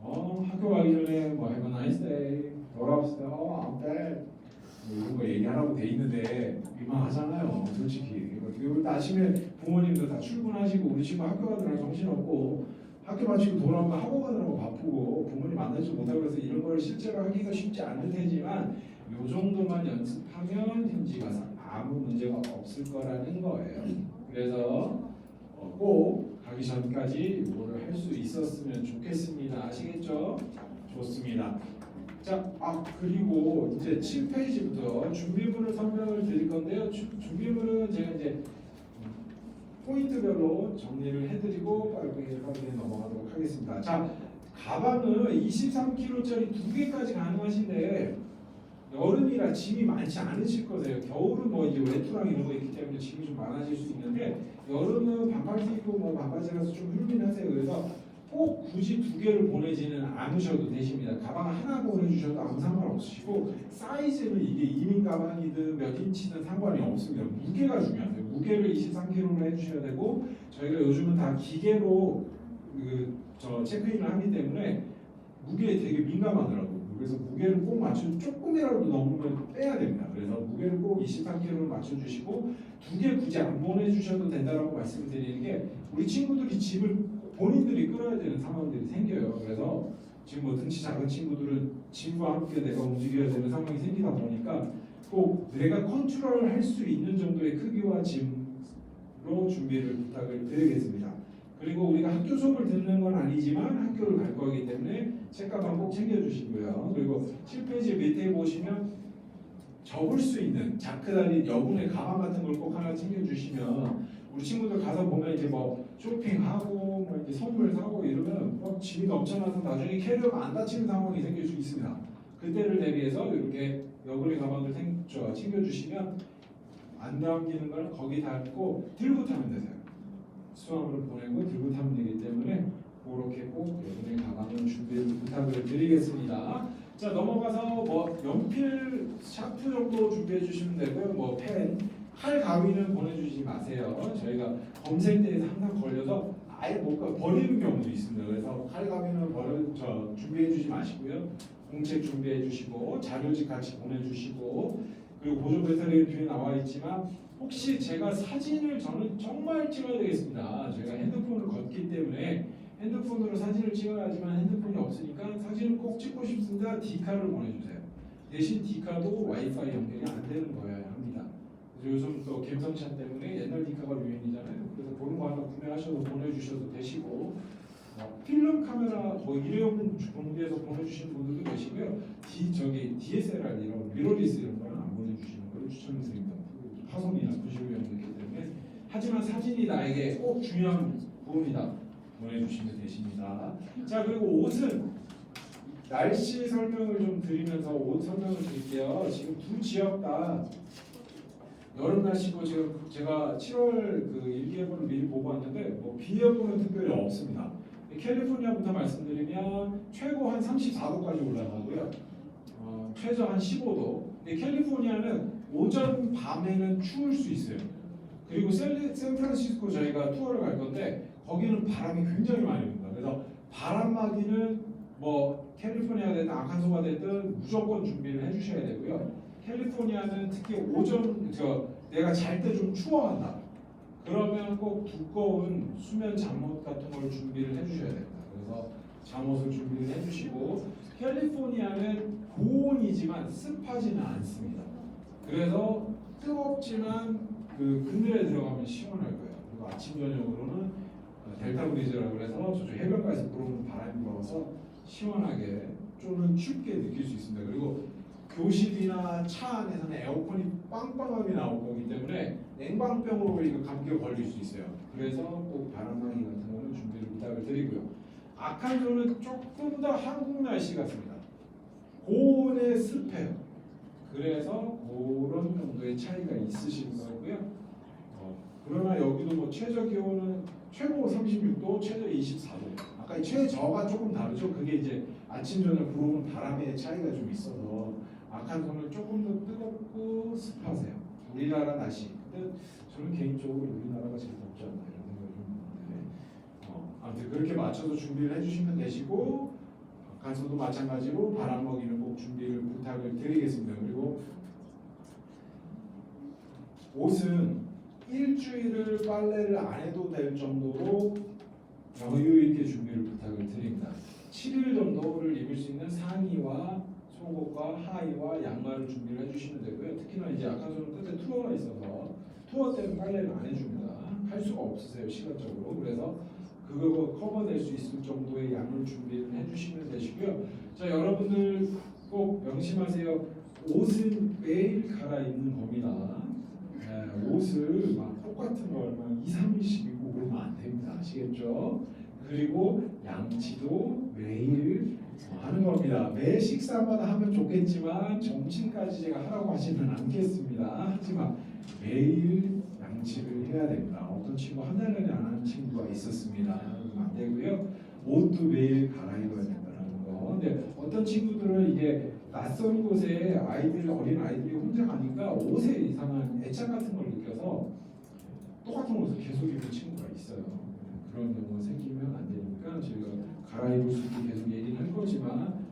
Speaker 1: 학교 가기 전에 뭐 have a nice day 돌아왔을 때 I'm back 이런 거 얘기하라고 돼 있는데 민망하잖아요. 솔직히 그리고 아침에 부모님들 다 출근하시고 우리 친구 학교 가느라 정신없고 학교 마치고 돌아오면 학원 가느라고 바쁘고 부모님 만나지 못하고 그래서 이런 걸 실제로 하기가 쉽지 않을 테지만 요 정도만 연습하면 현지 가서 아무 문제가 없을 거라는 거예요. 그래서 꼭 가기 전까지 이거를 할 수 있었으면 좋겠습니다. 아시겠죠? 좋습니다. 자, 그리고 이제 7페이지부터 준비물을 설명을 드릴 건데요. 준비물은 제가 이제 포인트별로 정리를 해드리고 빠르게 넘어가도록 하겠습니다. 자, 가방은 23kg짜리 2개까지 가능하신데 여름이라 짐이 많지 않으실 거세요. 겨울은 뭐 이제 외투랑 이런 거 있기 때문에 짐이 좀 많아질 수 있는데 여름은 반팔 티 입고 뭐 반바지라서 좀 훌민하세요. 그래서 꼭 굳이 두 개를 보내지는 않으셔도 되십니다. 가방 하나 보내주셔도 아무 상관없으시고 사이즈는 이게 2인 가방이든 몇 인치든 상관이 없습니다. 무게가 중요하세요. 무게를 23kg로 해주셔야 되고 저희가 요즘은 다 기계로 체크인을 하기 때문에 무게에 되게 민감하더라고요. 그래서 무게를 꼭 조금이라도 넘으면 빼야 됩니다. 그래서 무게를 꼭 23kg로 맞춰주시고 두 개 굳이 안 보내주셔도 된다라고 말씀을 드리는 게 우리 친구들이 집을 본인들이 끌어야 되는 상황들이 생겨요. 그래서 지금 뭐 등치 작은 친구들은 짐과 함께 내가 움직여야 되는 상황이 생기다 보니까 꼭 내가 컨트롤할 수 있는 정도의 크기와 짐으로 준비를 부탁을 드리겠습니다. 그리고 우리가 학교 수업을 듣는 건 아니지만 학교를 갈 거기 때문에 책가방 꼭 챙겨주시고요. 그리고 7페이지 밑에 보시면 접을 수 있는 자크 달린 여분의 가방 같은 걸 꼭 하나 챙겨주시면 우리 친구들 가서 보면 이제 뭐 쇼핑하고 뭐 이제 선물 사고 이러면 짐이 넘쳐나서 나중에 캐리어가 안 닫히는 상황이 생길 수 있습니다. 그때를 대비해서 이렇게 여분의 가방을 챙겨주시면 안 남기는 걸 거기 닫고 들고 타면 되세요. 수화물을 보내고 들고 타면 되기 때문에 그렇게 꼭 여분의 가방을 준비를 부탁을 드리겠습니다. 자 넘어가서 뭐 연필 샤프 정도 준비해 주시면 되고요. 뭐 펜, 칼 가위는 보내주지 마세요. 저희가 검색대에서 항상 걸려서 아예 못 버리는 경우도 있습니다. 그래서 칼 가위는 준비해 주지 마시고요. 공책 준비해 주시고 자료집 같이 보내주시고 그리고 보조 배터리 뒤에 나와 있지만 혹시 제가 사진을 저는 정말 찍어야 되겠습니다. 제가 핸드폰을 걷기 때문에 핸드폰으로 사진을 찍어야지만 핸드폰이 없으니까 사진을 꼭 찍고 싶습니다. D카를 보내주세요. 대신 D카도 와이파이 연결이 안 되는 거여야 합니다. 그래서 요즘 또 갬성차 때문에 옛날 D카가 유행이잖아요. 그래서 그런 거 하나 구매하셔도 보내주셔도 되시고 필름 카메라 뭐 일회용 공구에서 보내주시는 분들도 계시고요. DSLR 이런 미러리스 이런 거는 안 보내주시는 걸 추천드립니다. 파손이나 부실 위험이 있기 때문에 하지만 사진이 나에게 꼭 중요한 부분이다. 보내주시면 되십니다. 자 그리고 옷은 날씨 설명을 좀 드리면서 옷 설명을 드릴게요. 지금 두 지역 다 여름 날씨고 제가 7월 그 일기예보를 미리 보고 왔는데 뭐 비 예보는 특별히 없습니다. 캘리포니아부터 말씀드리면 최고 한 34도까지 올라가고요. 최저 한 15도. 캘리포니아는 오전 밤에는 추울 수 있어요. 그리고 샌프란시스코 저희가 투어를 갈 건데 거기는 바람이 굉장히 많이 붑니다. 그래서 바람막이는 뭐 캘리포니아가 됐든 아칸소가 됐든 무조건 준비를 해주셔야 되고요. 캘리포니아는 특히 오전 내가 잘 때 좀 추워한다. 그러면 꼭 두꺼운 수면 잠옷 같은 걸 준비를 해주셔야 됩니다. 그래서 잠옷을 준비를 해주시고 캘리포니아는 고온이지만 습하지는 않습니다. 그래서 뜨겁지만 그 그늘에 들어가면 시원할 거예요. 그리고 아침 저녁으로는 델타 브리즈라고 해서 저쪽 해변가에서 불어오는 바람이 불어서 시원하게 또는 춥게 느낄 수 있습니다. 그리고 교실이나 차 안에서는 에어컨이 빵빵하게 나올 거기 때문에 냉방병으로 이거 감기가 걸릴 수 있어요. 그래서 꼭 바람막이 같은 거는 준비를 부탁을 드리고요. 아칸소는 조금 더 한국 날씨 같습니다. 고온에 습해요. 그래서 그런 정도의 차이가 있으실 거고요. 그러나 여기도 뭐 최저 기온은 최고 36도, 최저 24도. 아까 최저가 조금 다르죠. 그게 이제 아침 저녁 불어오는 바람의 차이가 좀 있어서 아칸소는 조금 더 뜨겁고 습하세요. 우리나라 날씨. 근데 저는 개인적으로 우리나라가 제일 덥지 않나 이런 생각이 좀 드는데 아무튼 그렇게 맞춰서 준비를 해주시면 되시고 아칸소도 마찬가지로 바람먹이는 꼭 준비를 부탁을 드리겠습니다. 그리고 옷은 일주일을 빨래를 안 해도 될 정도로 여유 있게 준비를 부탁을 드립니다. 7일 정도를 입을 수 있는 상의와 속옷과 하의와 양말을 준비를 해주시면 되고요. 특히나 이제 아칸소는 끝에 투어가 있어서 투어 때는 빨래를 안 해줍니다. 할 수가 없으세요 시간적으로. 그래서 그거 커버될 수 있을 정도의 양을 준비를 해주시면 되시고요. 자 여러분들 꼭 명심하세요. 옷은 매일 갈아입는 겁니다. 옷을 막 똑같은 걸 막 2, 3일씩 입고 그러면 안 됩니다. 아시겠죠? 그리고 양치도 매일 하는 겁니다. 매 식사마다 하면 좋겠지만 점심까지 제가 하라고 하지는 않겠습니다. 하지만 매일 양치를 해야 됩니다. 어떤 친구 한 달 내내 안 하는 친구가 있었습니다. 그러면 안 되고요. 옷도 매일 갈아입어야 된다는 거. 근데 어떤 친구들은 이게 낯선 곳에 어린 아이들이 혼자 가니까 옷에 이상한 애착 같은 걸 느껴서 똑같은 옷을 계속 입는 친구가 있어요. 그런 경우가 생기면 안 되니까 저희가 갈아입을 수도 계속 얘기는 할 거지만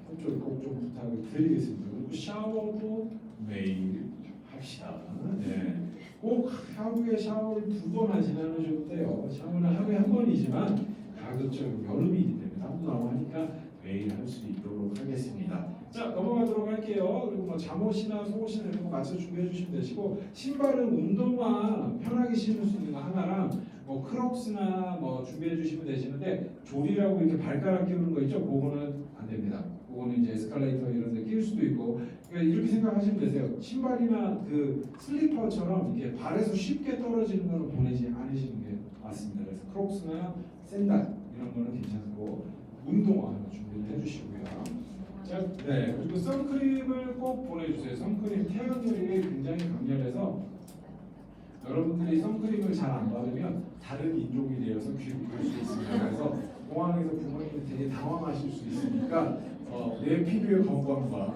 Speaker 1: 한쪽 꼭좀 부탁을 드리겠습니다. 그리고 샤워도 매일 합시다. 네. 꼭 하루에 샤워를 2번 하지는 않으셔도 돼요. 샤워는 하루에 1번이지만 가급적 여름이기 때문에 땀도 나고 하니까 매일 할 수 있도록 하겠습니다. 자, 넘어가도록 할게요. 그리고 뭐 잠옷이나 속옷이나 이런 거 맞춰 준비해 주시면 되시고, 신발은 운동화 편하게 신을 수 있는 거 하나랑 뭐 크록스나 뭐 준비해 주시면 되시는데, 조리라고 이렇게 발가락 끼우는 거 있죠? 그거는 안 됩니다. 그거는 이제 에스컬레이터 이런 데 끼울 수도 있고, 그러니까 이렇게 생각하시면 되세요. 신발이나 그 슬리퍼처럼 이렇게 발에서 쉽게 떨어지는 거는 보내지 않으시는 게 맞습니다. 그래서 크록스나 샌들 이런 거는 괜찮고, 운동화 하나 준비를 해주시고요. 자, 네. 그리고 선크림을 꼭 보내주세요. 선크림 태양열이 굉장히 강렬해서 여러분들이 선크림을 잘 안 바르면 다른 인종이 되어서 귀국할 수 있습니다. 그래서 공항에서 부모님이 되게 당황하실 수 있으니까 내 피부의 건강과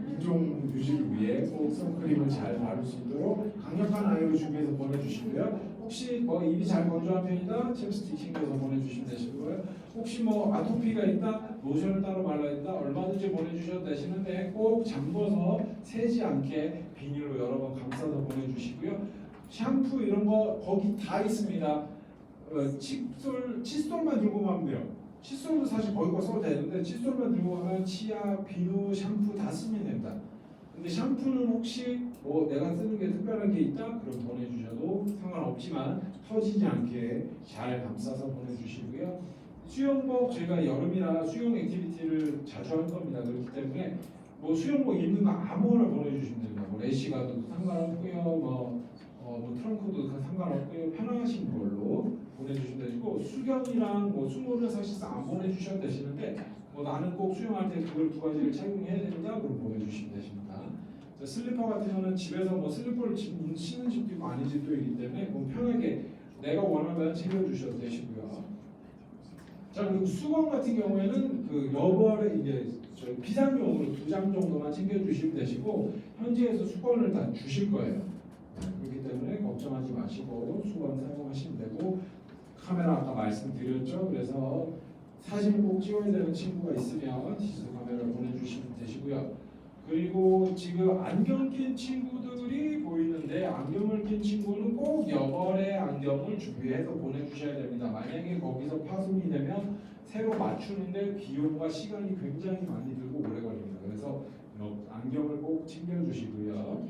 Speaker 1: 인종 유지를 위해 꼭 선크림을 잘 바를 수 있도록 강력한 아이로 준비해서 보내주시고요. 혹시 뭐 입이 잘 건조한 편이다, 챕스틱 챙겨서 보내주시면 되시고요. 혹시 뭐 아토피가 있다, 로션을 따로 발라야 된다, 얼마든지 보내주셔도 되시는데 꼭 잠궈서 새지 않게 비닐로 여러 번 감싸서 보내주시고요. 샴푸 이런 거 거기 다 있습니다. 칫솔만 들고 가면 돼요. 칫솔도 사실 거기 거 써도 되는데 칫솔만 들고 가면 치약, 비누, 샴푸 다 쓰면 됩니다. 근데 샴푸는 혹시 뭐 내가 쓰는 게 특별한 게 있다? 그럼 보내주셔도 상관없지만 터지지 않게 잘 감싸서 보내주시고요. 수영복 저희가 여름이라 수영 액티비티를 자주 할 겁니다. 그렇기 때문에 뭐 수영복 입는 거 아무거나 보내주시면 됩니다. 뭐 레시가도 상관없고요. 뭐 트렁크도 상관없고요. 편하신 걸로 보내주시면 되시고, 수경이랑 뭐 수모는 사실상 안 보내주셔도 되시는데 뭐 나는 꼭 수영할 때 그걸 2가지를 착용해야 된다 그럼 보내주시면 되십니다. 슬리퍼 같은 경우는 집에서 뭐 슬리퍼를 신는 집도 있고 아닌 집도 있기 때문에 그건 편하게 내가 원하면 챙겨주셔도 되시고요. 자, 그리고 수건 같은 경우에는 그 여벌에 이제 비상용으로 2장 정도만 챙겨주시면 되시고, 현지에서 수건을 다 주실 거예요. 그렇기 때문에 걱정하지 마시고 수건 사용하시면 되고, 카메라 아까 말씀드렸죠. 그래서 사진 꼭 찍어야 되는 친구가 있으면 디지털 카메라를 보내주시면 되시고요. 그리고 지금 안경 낀 친구들이 보이는데 안경을 낀 친구는 꼭 여벌의 안경을 준비해서 보내주셔야 됩니다. 만약에 거기서 파손이 되면 새로 맞추는데 비용과 시간이 굉장히 많이 들고 오래 걸립니다. 그래서 안경을 꼭 챙겨주시고요.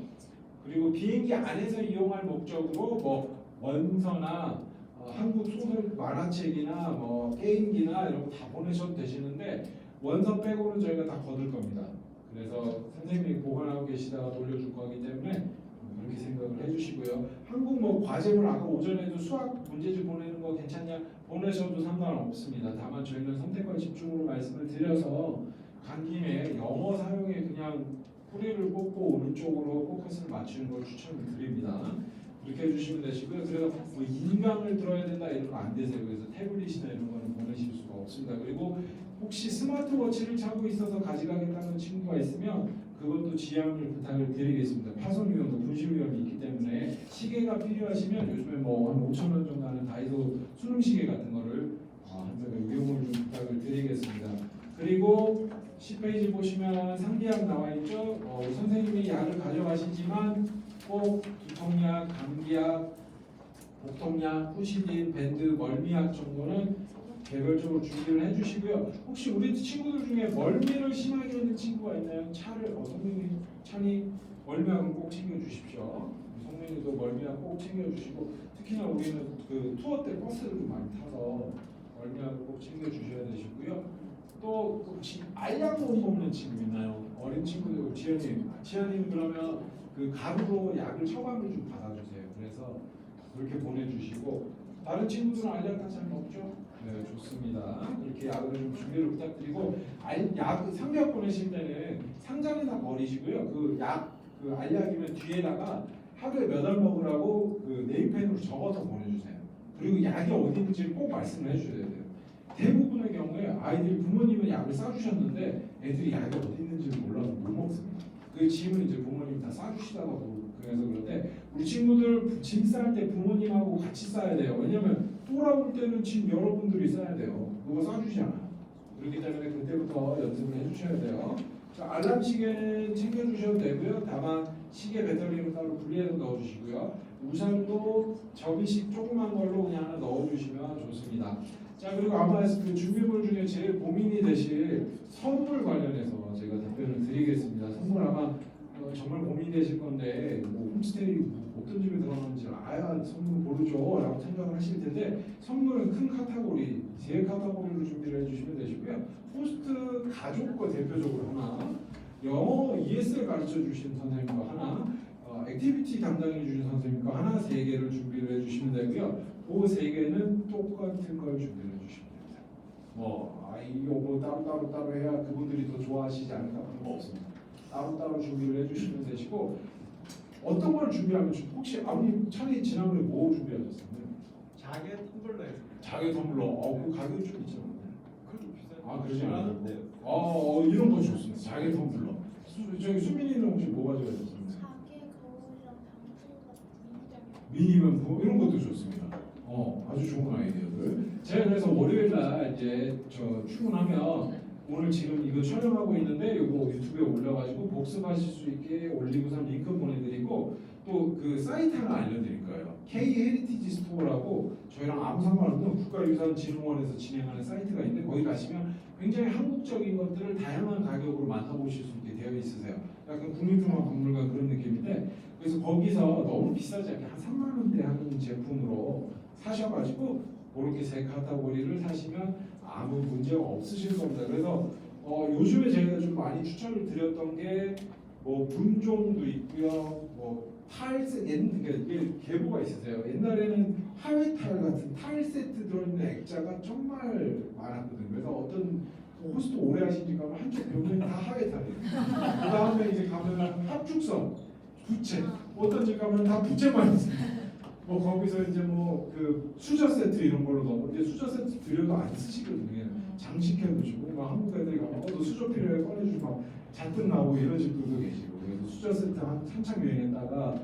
Speaker 1: 그리고 비행기 안에서 이용할 목적으로 뭐 원서나 한국 소설 만화책이나 뭐 게임기나 이런 거 다 보내셔도 되시는데 원서 빼고는 저희가 다 거둘 겁니다. 그래서 선생님이 보관하고 계시다가 돌려줄 거기 때문에 그렇게 생각을 해주시고요. 한국 뭐 과제물 아까 오전에도 수학 문제집 보내는 거 괜찮냐 보내셔도 상관없습니다. 다만 저희는 선택과 집중으로 말씀을 드려서 간 김에 영어 사용에 그냥 뿌리를 뽑고 오른쪽으로 포커스를 맞추는 걸 추천을 드립니다. 그렇게 해주시면 되시고요. 그래서 뭐 인강을 들어야 된다 이런 거 안 되세요. 그래서 태블릿이나 이런 거는 보내실 수가 없습니다. 그리고 혹시 스마트워치를 차고 있어서 가져가겠다는 친구가 있으면 그것도 지양을 부탁을 드리겠습니다. 파손 위험도 분실 위험이 있기 때문에 시계가 필요하시면 요즘에 뭐 한 5,000원 정도 하는 다이소 수능 시계 같은 거를 이용을 좀 부탁을 드리겠습니다. 그리고 10페이지 보시면 상비약 나와 있죠. 선생님이 약을 가져가시지만 꼭 두통약, 감기약, 복통약, 후시딘, 밴드, 멀미약 정도는 개별적으로 준비를 해주시고요. 혹시 우리 친구들 중에 멀미를 심하게 하는 친구가 있나요? 성민이, 찬이 멀미약은 꼭 챙겨주십시오. 성민이도 멀미약 꼭 챙겨주시고, 특히나 우리는 그 투어 때 버스를 좀 많이 타서 멀미약을 꼭 챙겨주셔야 되시고요. 또 혹시 알약 못 먹는 친구 있나요? 어린 친구들, 지연님 그러면 그 가루로 약을 처방을 좀 받아주세요. 그래서 그렇게 보내주시고, 다른 친구들은 알약 다 잘 먹죠? 네, 좋습니다. 이렇게 약을 좀 준비를 부탁드리고 약 상비약 보내실 때는 상자에다 버리시고요. 그 알약이면 뒤에다가 하루에 몇 알 먹으라고 그 네임펜으로 적어서 보내주세요. 그리고 약이 어디 있는지 꼭 말씀을 해주셔야 돼요. 대부분의 경우에 아이들이 부모님은 약을 싸주셨는데 애들이 약이 어디 있는지를 몰라서 못 먹습니다. 그 짐을 이제 부모님이 다 싸주시다고 그래서 그런데 우리 친구들 짐 쌀 때 부모님하고 같이 싸야 돼요. 왜냐면 돌아올 때는 짐 여러분들이 싸야 돼요. 그거 싸주잖아요. 그렇기 때문에 그때부터 연습을 해주셔야 돼요. 자, 알람 시계는 챙겨주셔도 되고요. 다만 시계 배터리는 따로 분리해서 넣어주시고요. 우산도 접이식 조그만 걸로 그냥 하나 넣어주시면 좋습니다. 자, 그리고 아마 그 준비물 중에 제일 고민이 되실 선물 관련해서 제가 답변을 드리겠습니다. 선물 아마 정말 고민되실 건데 뭐 홈스테이 어떤 집에 들어가는지 알아야 선물 고르죠 라고 생각을 하실 텐데 선물은 큰 카테고리, 세 카테고리로 준비를 해주시면 되시고요. 호스트 가족 거 대표적으로 하나, 영어 ESL 가르쳐 주신 선생님 거 하나, 액티비티 담당해 주신 선생님 거 하나, 3개를 준비를 해주시면 되고요. 그 3개는 똑같은 걸 준비를 해주시면 됩니다. 이거 뭐 따로 해야 그분들이 더 좋아하시지 않을까 그런 거 없습니다. 따로 준비를 해주시면 되시고 어떤 걸 준비하면 혹시 아버님 차례 지난번에 뭐 준비하셨어요?
Speaker 5: 자개 텀블러 했어요.
Speaker 1: 자개 텀블러. 그 가격이 좀 있죠.
Speaker 5: 그렇게 비싸요.
Speaker 1: 그러지 않아요?
Speaker 5: 않았는데요.
Speaker 1: 이런 거 좋습니다. 자개 텀블러. 저기 수민이는 혹시 뭐 가져가셨습니까?
Speaker 2: 자개 거울이랑 방수가
Speaker 1: 미니면 이런 것도 좋습니다. 아주 좋은 아이디어들. 제가 그래서 월요일 날 이제 저 출근하면 오늘 지금 이거 촬영하고 있는데 이거 유튜브에 올려가지고 복습하실 수 있게 올리고선 링크 보내드리고 또 그 사이트 하나 알려드릴 거예요. K 헤리티지 스토어라고 저희랑 아무 상관없는 국가유산진흥원에서 진행하는 사이트가 있는데 거기 가시면 굉장히 한국적인 것들을 다양한 가격으로 만나보실 수 있게 되어 있으세요. 약간 국립중앙 박물관 그런 느낌인데 그래서 거기서 너무 비싸지 않게 한 3만 원대 하는 제품으로 사셔가지고 그렇게 세 카테고리를 사시면 아무 문제가 없으실 겁니다. 그래서 요즘에 저희가 좀 많이 추천을 드렸던 게 뭐 분종도 있고요, 뭐 탈세 그러니까 이게 계보가 있으세요. 옛날에는 하회탈 같은 탈 세트 들어있는 액자가 정말 많았거든요. 그래서 어떤 호스트 오래 하신 집 가면 한쪽 벽면이 다 하회탈이에요. 그 다음에 이제 가면 합죽성, 부채, 어떤 집 가면 다 부채만 있어요. 뭐 거기서 이제 뭐 그 수저 세트 이런 걸로 넘어는데 수저 세트 드려도 안 쓰시거든요. 장식해 두시고 막 한국 애들이 가면 너 수저 필요해 꺼내주고 막 잔뜩 나오고 이런 집들도 계시고 그래서 수저 세트 한창 유행했다가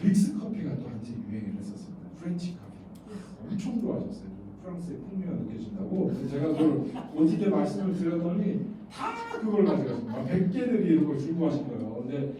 Speaker 1: 믹스 커피가 또 한참 유행을 했었습니다. 프렌치 커피 엄청 좋아하셨어요. 프랑스의 풍미가 느껴진다고. 그래서 제가 그걸 OT 때 말씀을 드렸더니 다 그걸 가져갔습니다. 100개들이 이런 걸 들고 하신 거예요. 근데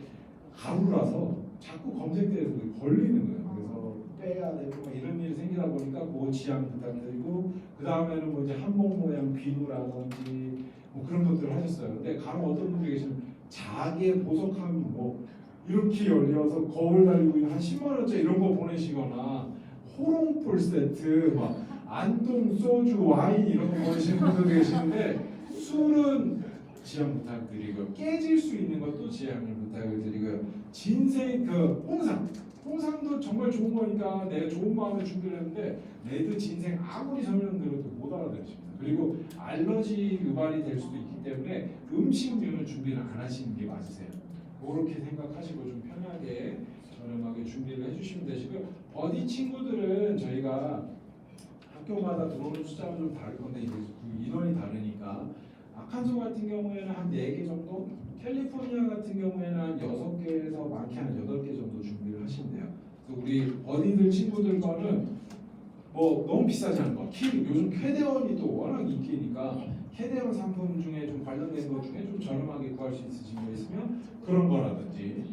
Speaker 1: 가루라서 자꾸 검색대에서 걸리는 거예요. 그래서 빼야 되고 막 이런 일이 생기다 보니까 그 지향 부탁드리고 그 다음에는 뭐 이제 한복 모양 비누라든지 뭐 그런 것들을 하셨어요. 근데 간혹 어떤 분들이 계시면 자개 보석함 뭐 이렇게 열려서 거울 달리고 있는 한 10만 원짜리 이런 거 보내시거나 호롱불 세트 막 안동 소주 와인 이런 거 보내시는 분들 계시는데 술은 지향 부탁드리고요. 깨질 수 있는 것도 지향을 부탁을 드리고요. 진생 그 홍삼도 정말 좋은 거니까 내가 좋은 마음에 준비를 했는데 레드 진생 아무리 설명드려도 못 알아들으십니다. 그리고 알러지 유발이 될 수도 있기 때문에 음식류는 준비를 안 하시는 게 맞으세요. 그렇게 생각하시고 좀 편하게 저렴하게 준비를 해주시면 되시고요. 어디 친구들은 저희가 학교마다 들어오는 숫자가 좀 다를 건데 이제 그 인원이 다르니까 아칸소 같은 경우에는 한 4개 정도, 캘리포니아 같은 경우에는 한 6개에서 많게 한 8개 정도 준비를 하시면 돼요. 그래서 우리 어디들 친구들 거는 뭐 너무 비싸지 않은 거, 요즘 캐대원이 또 워낙 인기니까 캐대원 상품 중에 좀 관련된 것 중에 좀 저렴하게 구할 수 있으신 거 있으면 그런 거라든지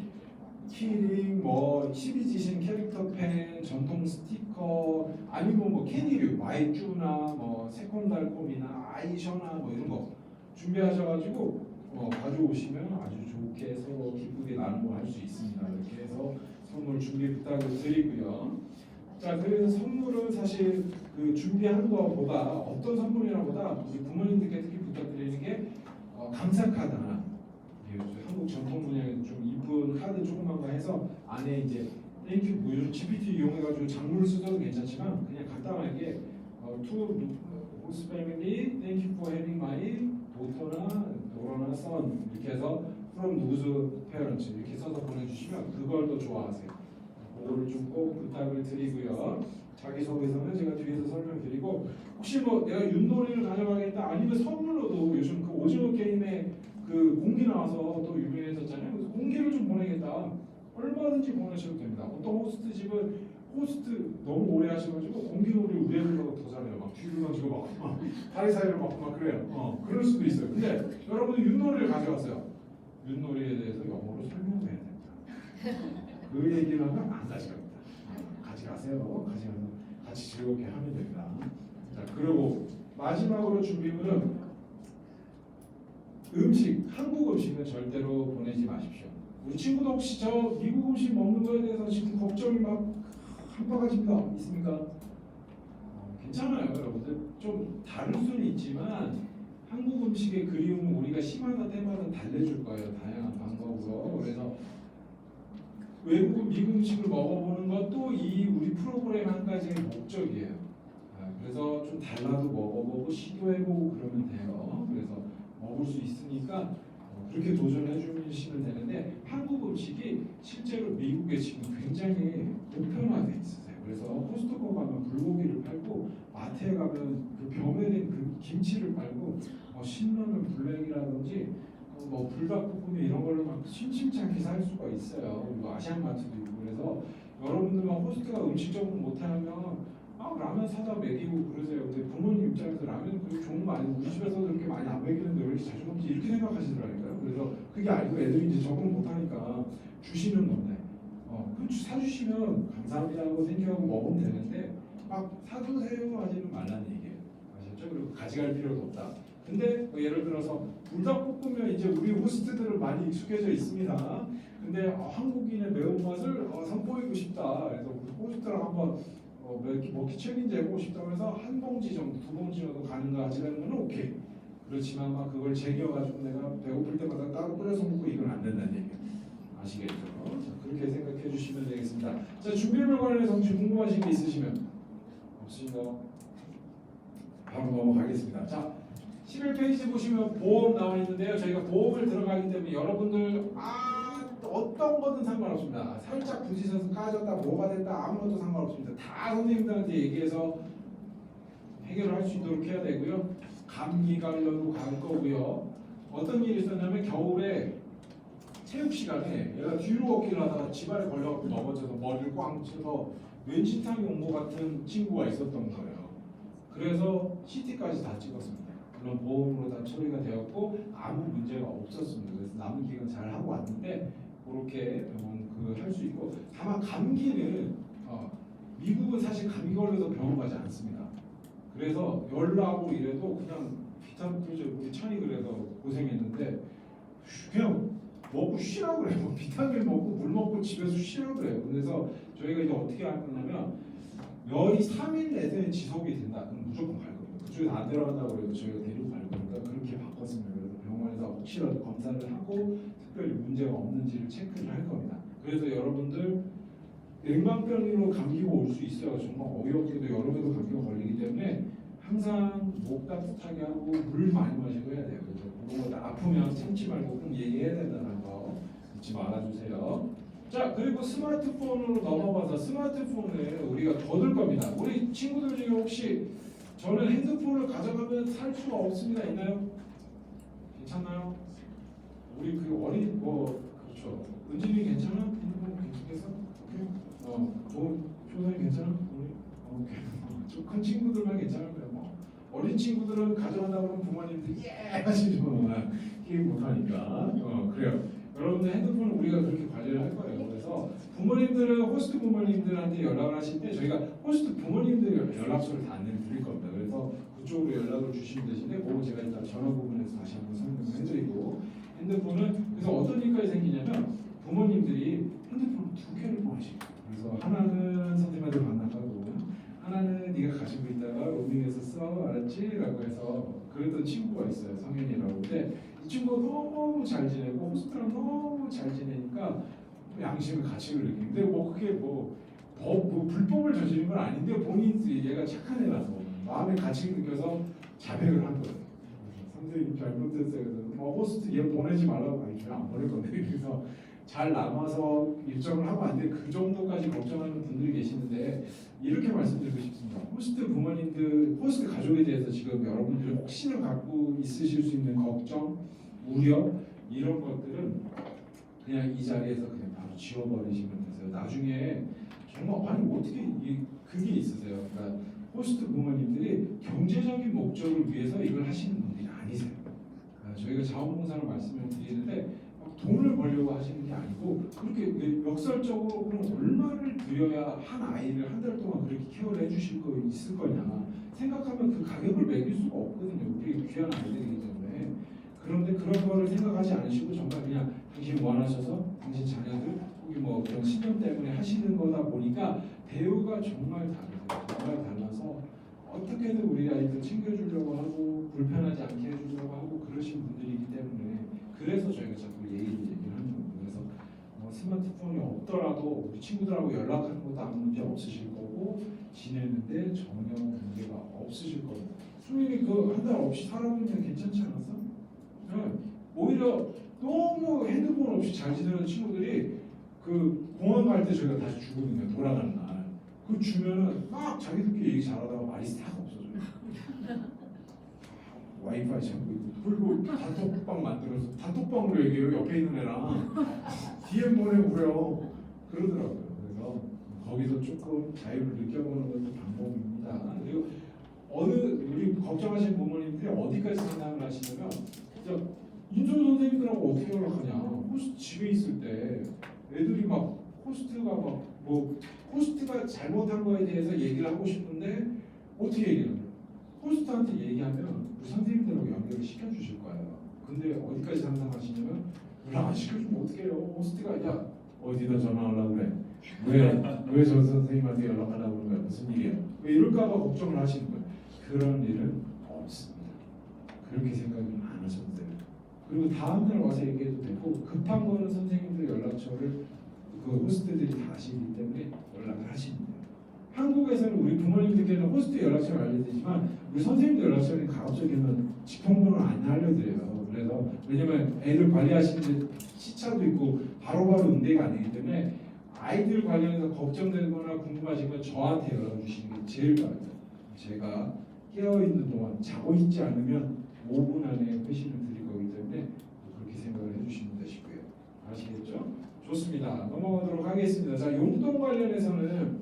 Speaker 1: 키링, 뭐 12지신 캐릭터 펜, 전통 스티커 아니면 뭐 캐디류, 마이쮸나 뭐 새콤달콤이나 아이셔나 뭐 이런 거 준비하셔가지고 가져오시면 아주 좋게 서로 기쁘게 나누고 할 수 있습니다. 이렇게 해서 선물 준비 부탁을 드리고요. 자, 그래서 선물은 사실 그 준비한 거보다 어떤 선물이라보다 우리 부모님들께 특히 부탁드리는 게 감사 카드 하나. 한국 전통 문양에서 좀 이쁜 카드 조그만 거 해서 안에 이제 땡큐 뭐 이런 GPT 이용해가지고 작물을 쓰셔도 괜찮지만 그냥 간단하게 to whose family thank you for having my daughter나 son 이렇게 해서 from whose parents 이렇게 써서 보내주시면 그걸 더 좋아하세요. 그거를 좀 꼭 부탁을 드리고요. 자기소개서는 제가 뒤에서 설명드리고 혹시 뭐 내가 윷놀이를 가져가겠다 아니면 선물로도 요즘 그 오징어 게임에 그 공기 나와서 또 유명해졌잖아요. 그래서 공기를 좀 보내겠다. 얼마든지 보내셔도 됩니다. 어떤 호스트 집은 호스트 너무 오래 하셔가지고 공기놀이 우리 애들보다 더 잘해요. 막 뒤로 가지고 막 다리 사이를 막 그래요. 그럴 수도 있어요. 근데 여러분들 윷놀이를 가져갔어요. 윷놀이에 대해서 영어로 설명을 해야 됩니다. 그 얘기를 하면 안 가져갑니다. 가져가세요. 가져가서 같이 즐겁게 하면 됩니다. 자, 그리고 마지막으로 준비물은 음식, 한국 음식은 절대로 보내지 마십시오. 우리 친구도 혹시 저 미국 음식 먹는 거에 대해서 지금 걱정이 막 한바가지입니다. 있습니까? 괜찮아요, 여러분들. 좀 다를 수는 있지만 한국 음식의 그리움은 우리가 시마다 때마다 달래줄 거예요. 다양한 방법으로. 그래서 외국 미국 음식을 먹어보는 것도 이 우리 프로그램 한 가지의 목적이에요. 그래서 좀 달라도 먹어보고 시도해보고 그러면 돼요. 그래서 먹을 수 있으니까 그렇게 도전해 주시면 되는데 한국 음식이 실제로 미국에 지금 굉장히 보편화돼 있으세요. 그래서 코스트코 가면 불고기를 팔고 마트에 가면 그 병에 된 그 김치를 팔고 신라면 블랙이라든지 뭐 불닭볶음면 이런 거를 막 심심치 않게 살 수가 있어요. 그리고 아시안마트도 있고 그래서 여러분들만 호스트가 음식적으로 못하면 라면 사다 먹이고 그러세요. 근데 부모님 입장에서 라면 그렇게 좋은 거 아니고 우리 집에서도 그렇게 많이 안 먹이는데 왜 이렇게 자주 먹지 이렇게 생각하시더라고요. 그래서 그게 아니고 애들이 이제 적응 못하니까 주시는 건데 그 사주시면 감사합니다고 생각하고 먹으면 되는데 막 사주세요 하지는 말라는 얘기예요. 아셨죠? 그리고 가져갈 필요도 없다. 근데 뭐 예를 들어서 불닭볶음면 이제 우리 호스트들은 많이 익숙해져 있습니다. 근데 한국인의 매운맛을 선보이고 싶다. 그래서 우리 호스트랑 한번 먹기 챌린지 해보고 싶다고 해서 한 봉지 정도, 두 봉지 정도 가능하지라는 건 오케이. 그렇지만 막 그걸 제껴가지고 내가 배고플 때마다 따로 끓여서 먹고 이건 안 된다는 얘기예요. 아시겠죠? 자, 그렇게 생각해 주시면 되겠습니다. 자, 준비물 관련해서 혹시 궁금하신 게 있으시면 없으신가요? 바로 넘어가겠습니다. 자, 11페이지 보시면 보험 나와 있는데요. 저희가 보험을 들어가기 때문에 여러분들 어떤 거든 상관없습니다. 살짝 부딪혀서 까졌다, 뭐가 됐다 아무것도 상관없습니다. 다 선생님들한테 얘기해서 해결을 할 수 있도록 해야 되고요. 감기 관련도 갈 거고요. 어떤 일이 있었냐면 겨울에 체육 시간에 얘가 뒤로 걷기를 하다가 집안에 걸려갖고 넘어져서 머리를 꽝 쳐서 왼치탕이 온 것 같은 친구가 있었던 거예요. 그래서 CT까지 다 찍었습니다. 물론 보험으로 다 처리가 되었고 아무 문제가 없었습니다. 그래서 남은 기간 잘 하고 왔는데 그렇게 병원 할 수 있고 다만 감기는 미국은 사실 감기 걸려서 병원 가지 않습니다. 그래서 열나고 이래도 그냥 비타민 우리 찬이 그래서 고생했는데 그냥 먹고 쉬라 그래요. 비타민 먹고 물 먹고 집에서 쉬라 그래요. 그래서 저희가 이제 어떻게 할 거냐면 열이 3일 내내 지속이 된다. 그럼 무조건 갈 겁니다. 그쪽에서 안 들어간다고 해도 저희가 데리고 갈 거니까 그렇게 바꿨습니다. 그래서 병원에서 혹시라도 검사를 하고 특별히 문제가 없는지를 체크를 할 겁니다. 그래서 여러분들 냉방병으로 감기가 올 수 있어요. 정말 어이없게도 여름에도 감기가 걸리기 때문에 항상 목 따뜻하게 하고 물 많이 마시고 해야 돼요. 그래서 그런 거 아프면 참지 말고 꼭 얘기해야 된다는 거 잊지 말아주세요. 자, 그리고 스마트폰으로 넘어가서 스마트폰을 우리가 거둘 겁니다. 우리 친구들 중에 혹시 저는 핸드폰을 가져가면 살 수가 없습니다. 있나요? 괜찮나요? 우리 그 어린 그렇죠. 은진이 괜찮아? 핸드폰 괜찮겠어? 조선이 괜찮아? 오케이. 좀 큰 친구들만 괜찮을 거예요. 뭐 어린 친구들은 가져간다고 하면 부모님들 하시죠. 게임 못하니까. 그래요. 여러분들 핸드폰은 우리가 그렇게 관리를 할 거예요. 그래서 부모님들은 호스트 부모님들한테 연락을 하실 때 저희가 호스트 부모님들 연락처를 다 안내드릴 겁니다. 그래서 그쪽으로 연락을 주시면 되시는데 그거 제가 일단 전화 부분에서 다시 한번 설명을 해드리고 핸드폰은 그래서 어떤 일까지 생기냐면 부모님들이 핸드폰 2개를 보내시고 그래서 하나는 선생님한테 반납하고 하나는 네가 가지고 있다가 로밍에서 써 알았지? 라고 해서 그랬던 친구가 있어요. 성현이라고. 근데 이 친구가 너무 잘 지내고 호스트랑 너무 잘 지내니까 양심의 가책을 느끼는데 뭐 그게 뭐 불법을 저지른 건 아닌데 본인 얘가 착한 애라서 마음의 가책을 느껴서 자백을 한 거예요. 선생님 잘못했어요. 그래서 호스트 얘 보내지 말라고 아니 저안 보낼 건데 그래서 잘 남아서 일정을 하고 왔는데 그 정도까지 걱정하는 분들이 계시는데 이렇게 말씀드리고 싶습니다. 호스트 부모님들, 호스트 가족에 대해서 지금 여러분들이 혹시나 갖고 있으실 수 있는 걱정, 우려 이런 것들은 그냥 이 자리에서 그냥 바로 지워버리시면 되세요. 나중에 정말 아니 어떻게 그게 있으세요? 그러니까 호스트 부모님들이 경제적인 목적을 위해서 이걸 하시는 분들이 아니세요. 저희가 자원봉사로 말씀을 드리는데 돈을 벌려고 하시는 게 아니고 그렇게 역설적으로 그럼 얼마를 들여야 한 아이를 한 달 동안 그렇게 케어를 해주실 거 있을 거냐 생각하면 그 가격을 매길 수가 없거든요. 우리 귀한 아이들이기 때문에. 그런데 그런 거를 생각하지 않으시고 정말 그냥 당신 원하셔서 당신 자녀들 혹은 뭐 그런 신념 때문에 하시는 거다 보니까 대우가 정말 다르세요. 정말 달라서 어떻게든 우리 아이들 챙겨주려고 하고 불편하지 않게 해주려고 하고 그러신 분들이기 때문에 그래서 저희가 자꾸 얘기를 하는 거예요. 그래서 스마트폰이 없더라도 우리 친구들하고 연락하는 것도 아무 문제 없으실 거고 지내는데 전혀 문제가 없으실 거예요. 수민이 그 한 달 없이 살아보면 괜찮지 않았어? 네. 오히려 너무 핸드폰 없이 잘 지내는 친구들이 그 공항 갈 때 저희가 다시 주거든요. 돌아가는 날. 그 주면은 막 자기들끼리 얘기 잘하다가 말이 싹 없어져요. 와이파이 잡고 있고 그리고 단톡방 만들어서 단톡방으로 얘기해요. 옆에 있는 애랑 DM 보내고 그래요. 그러더라고요. 그래서 거기서 조금 자유를 느껴보는 것도 방법입니다. 그리고 우리 걱정하시는 부모님들이 어디까지 생각을 하시냐면 진짜 인조 선생님들하고 어떻게 연락하냐. 호스트 집에 있을 때 애들이 막 호스트가 호스트가 잘못한 거에 대해서 얘기를 하고 싶은데 어떻게 얘기를 해요? 호스트한테 얘기하면 우리 선생님들하고 연결을 시켜주실 거예요. 근데 어디까지 상상하시냐면 연락 안 시켜주면 어떡해요? 호스트가 야 어디다 전화하려고 그래? 왜 저 선생님한테 연락하려고 그런 거야? 무슨 일이야? 왜 이럴까봐 걱정을 하시는 거예요. 그런 일은 없습니다. 그렇게 생각은 안 하셔도 돼요. 그리고 다음날 와서 얘기해도 되고 급한 거는 선생님들 연락처를 그 호스트들이 다 아시기 때문에 연락을 하시면 돼요. 한국에서는 우리 부모님들께는 호스트 연락처를 알려드리지만 우리 선생님들 연락처는 가급적이면 직통번호 안 알려드려요. 그래서 왜냐면 애들 관리하시는데 시차도 있고 바로바로 응대가 안 되기 때문에 아이들 관련해서 걱정되거나 궁금하시면 저한테 연락 주시는 게 제일 빠르죠. 제가 깨어있는 동안 자고 있지 않으면 5분 안에 회신을 드릴 거기 때문에 그렇게 생각을 해주시면 되시고요. 아시겠죠? 좋습니다. 넘어가도록 하겠습니다. 자, 용돈 관련해서는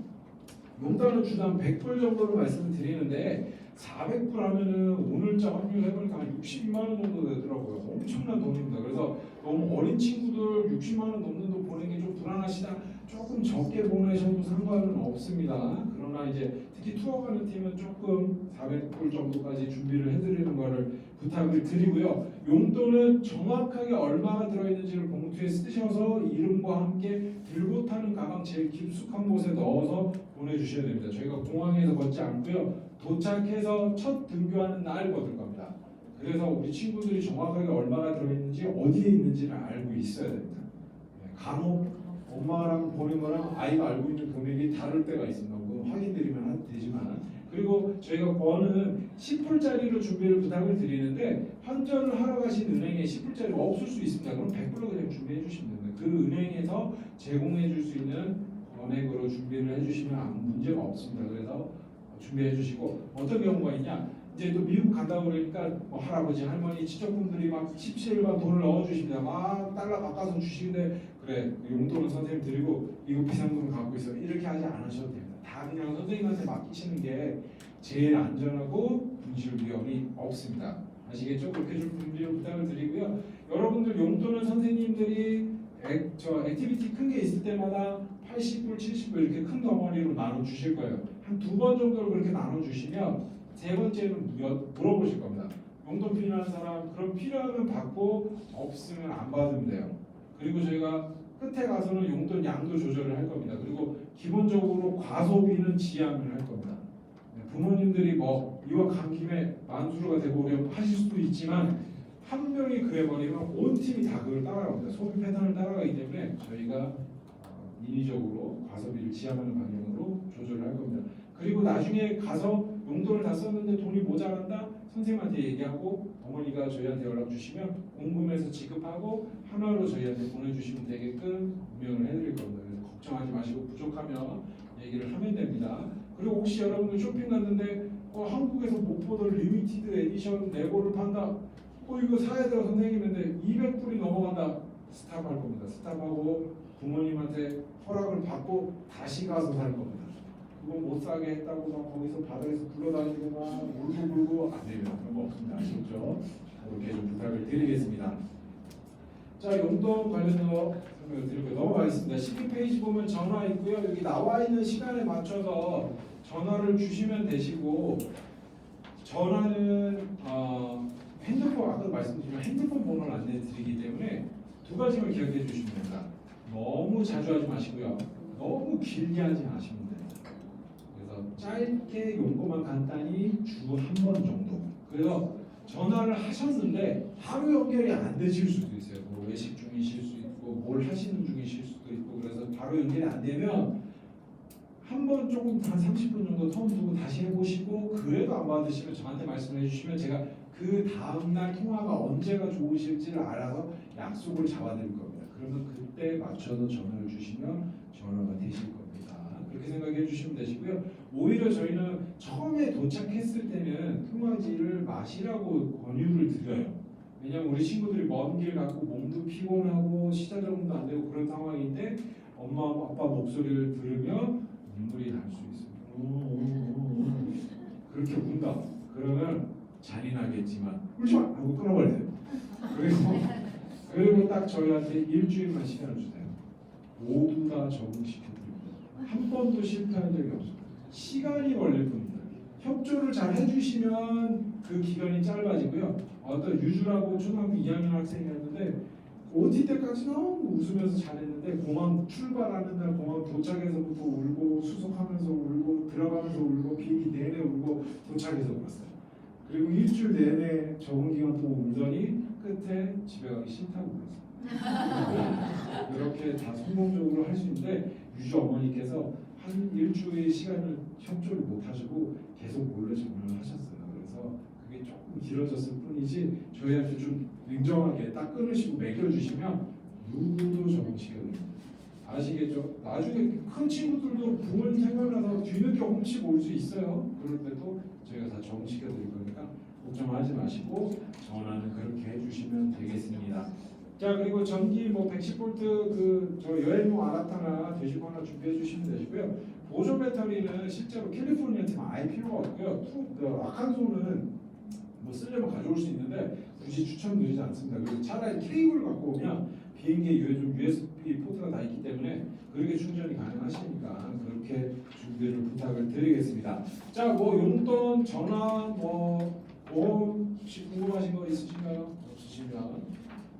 Speaker 1: 용돈은 주당 100불 정도로 말씀을 드리는데 400불 하면은 오늘자 환율 해보니까 한 62만 원 정도 되더라고요. 엄청난 돈입니다. 그래서 너무 어린 친구들 60만 원 넘는 돈 보내는 게 좀 불안하시다. 조금 적게 보내셔도 상관은 없습니다. 그러나 이제 특히 투어 가는 팀은 조금 400불 정도까지 준비를 해드리는 거를 부탁을 드리고요. 용돈은 정확하게 얼마가 들어있는지를 봉투에 쓰셔서 이름과 함께 들고 타는 가방 제일 깊숙한 곳에 넣어서 보내주셔야 됩니다. 저희가 공항에서 걷지 않고요. 도착해서 첫 등교하는 날 걷을 겁니다. 그래서 우리 친구들이 정확하게 얼마가 들어있는지 어디에 있는지를 알고 있어야 됩니다. 간혹 엄마랑 보낸 거랑 아이가 알고 있는 금액이 다를 때가 있습니다. 그건 확인드리면 되지만 그리고 저희가 버는 10불짜리로 준비를 부탁을 드리는데 환전을 하러 가신 은행에 10불짜리가 없을 수 있습니다. 그럼 100불로 그냥 준비해 주시면 됩니다. 그 은행에서 제공해 줄 수 있는 금액으로 준비를 해주시면 아무 문제가 없습니다. 그래서 준비해 주시고 어떤 경우가 있냐 이제 또 미국 간다고 그러니까 뭐 할아버지 할머니 친척분들이 막 17만 돈을 넣어주십니다. 막 달러 바꿔서 주시는데 그래 용돈은 선생님 드리고 이거 비상금을 갖고 있어 이렇게 하지 않으셔도 됩니다. 다 그냥 선생님한테 맡기시는 게 제일 안전하고 분실 위험이 없습니다. 아시겠죠? 그렇게 좀 준비를 부탁을 드리고요. 여러분들 용돈은 선생님들이 액티비티 큰 게 있을 때마다 80불, 70불 이렇게 큰 덩어리로 나눠 주실 거예요. 한 2번 정도를 그렇게 나눠 주시면 세 번째는 물어보실 겁니다. 용돈 필요한 사람, 그럼 필요하면 받고 없으면 안 받으면 돼요. 그리고 저희가 끝에 가서는 용돈 양도 조절을 할 겁니다. 그리고 기본적으로 과소비는 지양을 할 겁니다. 부모님들이 뭐 이와 간 김에 만수르가 되고 하실 수도 있지만 한 명이 그래버리면 온 팀이 다 그걸 따라갑니다. 소비 패턴을 따라가기 때문에 저희가 인위적으로 과소비를 지향하는 방향으로 조절을 할 겁니다. 그리고 나중에 가서 용돈을 다 썼는데 돈이 모자란다? 선생님한테 얘기하고 어머니가 저희한테 연락 주시면 공금해서 지급하고 하나로 저희한테 보내주시면 되게끔 운영을 해드릴 겁니다. 그래서 걱정하지 마시고 부족하면 얘기를 하면 됩니다. 그리고 혹시 여러분들 쇼핑 갔는데 한국에서 못 보던 리미티드 에디션 레고를 판다. 이거 사야 돼요 선생님 했는데 200불이 넘어간다. 스탑할 겁니다. 스탑하고 부모님한테 허락을 받고 다시 가서 살 겁니다. 그거 못 사게 했다고 막 거기서 바다에서 굴러다니고 막 울고 안 됩니다. 그런 거 없습니다. 아시겠죠? 그렇게 좀 부탁을 드리겠습니다. 자, 용돈 관련해서 설명을 드리고 넘어가겠습니다. 12페이지 보면 전화 있고요. 여기 나와 있는 시간에 맞춰서 전화를 주시면 되시고 전화는 핸드폰 아까 말씀드린 핸드폰 번호를 안내 드리기 때문에 두 가지만 기억해 주시면 됩니다. 너무 자주 하지 마시고요. 너무 길게 하지 마시면 됩니다. 그래서 짧게 용고만 간단히 주 한 번 정도. 그래서 전화를 하셨는데 바로 연결이 안 되실 수도 있어요. 뭐 외식 중이실 수 있고 뭘 하시는 중이실 수도 있고 그래서 바로 연결이 안 되면 한 번 조금 한 30분 정도 텀 두고 다시 해보시고 그래도 안 받으시면 저한테 말씀해 주시면 제가 그 다음날 통화가 언제가 좋으실지를 알아서 약속을 잡아드릴 겁니다. 그러면 그때 맞춰서 전화를 주시면 전화가 되실 겁니다. 그렇게 생각해 주시면 되시고요. 오히려 저희는 처음에 도착했을 때는 통화지를 마시라고 권유를 드려요. 왜냐하면 우리 친구들이 먼 길 갔고 몸도 피곤하고 시차 적응도 안 되고 그런 상황인데 엄마 아빠 목소리를 들으면 눈물이 날 수 있습니다. 그렇게 운다. 그러면 잔인하겠지만 울지 마 하고 끊어버리세요. 그리고 딱 저희한테 일주일만 시간을 주세요. 모두 다 적응시켜드립니다. 한 번도 실패한 적이 없습니다. 시간이 걸릴 뿐입니다. 협조를 잘 해주시면 그 기간이 짧아지고요. 어떤 유주라고 초등학교 2학년 학생이었는데 OT 때까지 너무 웃으면서 잘했는데 공항 출발하는 날 공항 도착해서부터 울고 수속하면서 울고 들어가면서 울고 비행기 내내 울고 도착해서 울었어요. 그리고 일주일 내내 적응 기간 동안 울더니 끝에 집에 가기 싫다고 그랬어요. 이렇게 다 성공적으로 할 수 있는데 유주 어머니께서 한 일주일 시간을 협조를 못 하시고 계속 몰래 전화를 하셨어요. 그래서 그게 조금 길어졌을 뿐이지 저희한테 좀 냉정하게 딱 끊으시고 매겨주시면 누구도 적응시켜드립니다. 아시겠죠? 나중에 큰 친구들도 부모님 생각나서 뒤늦게 홈식 올 수 있어요. 그럴 때도 저희가 다 적응시켜드릴 거니까 걱정하지 마시고 전화는 그렇게 해주시면 되겠습니다. 자 그리고 전기 뭐 110V 저 여행용 아라타나 되시고 하나 준비해 주시면 되시고요. 보조 배터리는 실제로 캘리포니아 팀 아예 필요가 없고요. 아칸소는 뭐 쓰려면 가져올 수 있는데 굳이 추천드리지 않습니다. 그래서 차라리 케이블 갖고 오면 비행기에 요즘 USB 포트가 다 있기 때문에 그렇게 충전이 가능하시니까 그렇게 준비를 부탁을 드리겠습니다. 자, 뭐 용돈, 전화, 뭐 혹시 궁금하신 거 있으신가요? 없으시면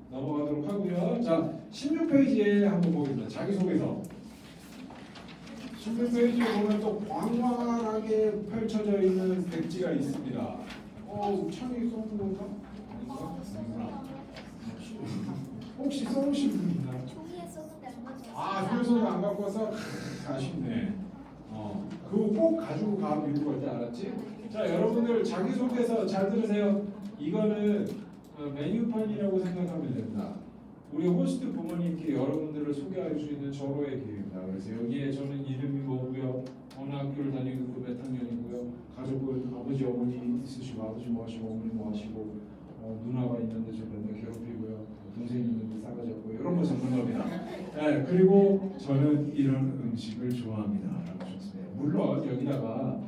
Speaker 1: 넘어가도록 하고요. 자, 16페이지에 한번 보겠습니다. 자기소개서. 16페이지에 보면 또 광활하게 펼쳐져 있는 백지가 있습니다. 창이 써는 건가? 아닌가? 혹시 써오신 분 있나요?
Speaker 2: 종이에 썼는데 안 가져왔어요.
Speaker 1: 휴대폰을 안 갖고 와서 아쉽네. 그거 꼭 가지고 가 미국 갈 때 알았지? 자, 여러분들 자기소개서 잘 들으세요. 이거는 메뉴판이라고 생각하면 됩니다. 우리 호스트 부모님께 여러분들을 소개할 수 있는 절호의 기회입니다. 그래서 여기에 저는 이름이 뭐고요, 어느 학교를 다니고 있고 몇 학년이고요, 가족은 아버지 어머니 있으시고 아버지 뭐 하시고 어머니 뭐 하시고 누나가 있는데 저 맨날 괴롭히고요, 동생이 있는데 싸가지 없고 이런 거 적는 겁니다. 네, 그리고 저는 이런 음식을 좋아합니다. 라고 좋습니다. 물론 여기다가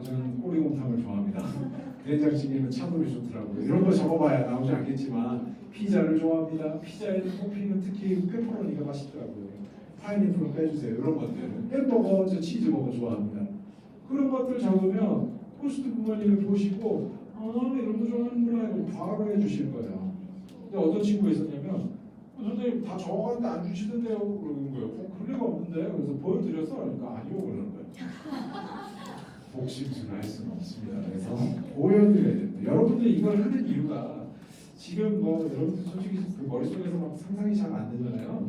Speaker 1: 저는 꼬리곰탕을 좋아합니다. 된장찌개는 차돌이 좋더라고요. 이런 거 적어봐야 나오지 않겠지만 피자를 좋아합니다. 피자에 토핑은 특히 페퍼로니가 맛있더라고요. 파인애플을 빼주세요. 이런 것들. 햄버거, 저 치즈버거 좋아합니다. 그런 것들 적으면 호스트 부모님을 보시고 이런 거 좋아하는구나 이러고 바로 해주실 거예요. 근데 어떤 친구가 있었냐면 선생님 다 적어갔는데 안 주시던데요? 그러는 거예요. 그럴 리가 없는데. 그래서 보여드렸어? 그러니까 아니요 그러는 거예요. 복심수를 할 수는 없습니다. 그래서 보여드려야 됩니다. 여러분들 이걸 하는 이유가 지금 뭐 여러분들 솔직히 그 머릿속에서 막 상상이 잘 안 되잖아요.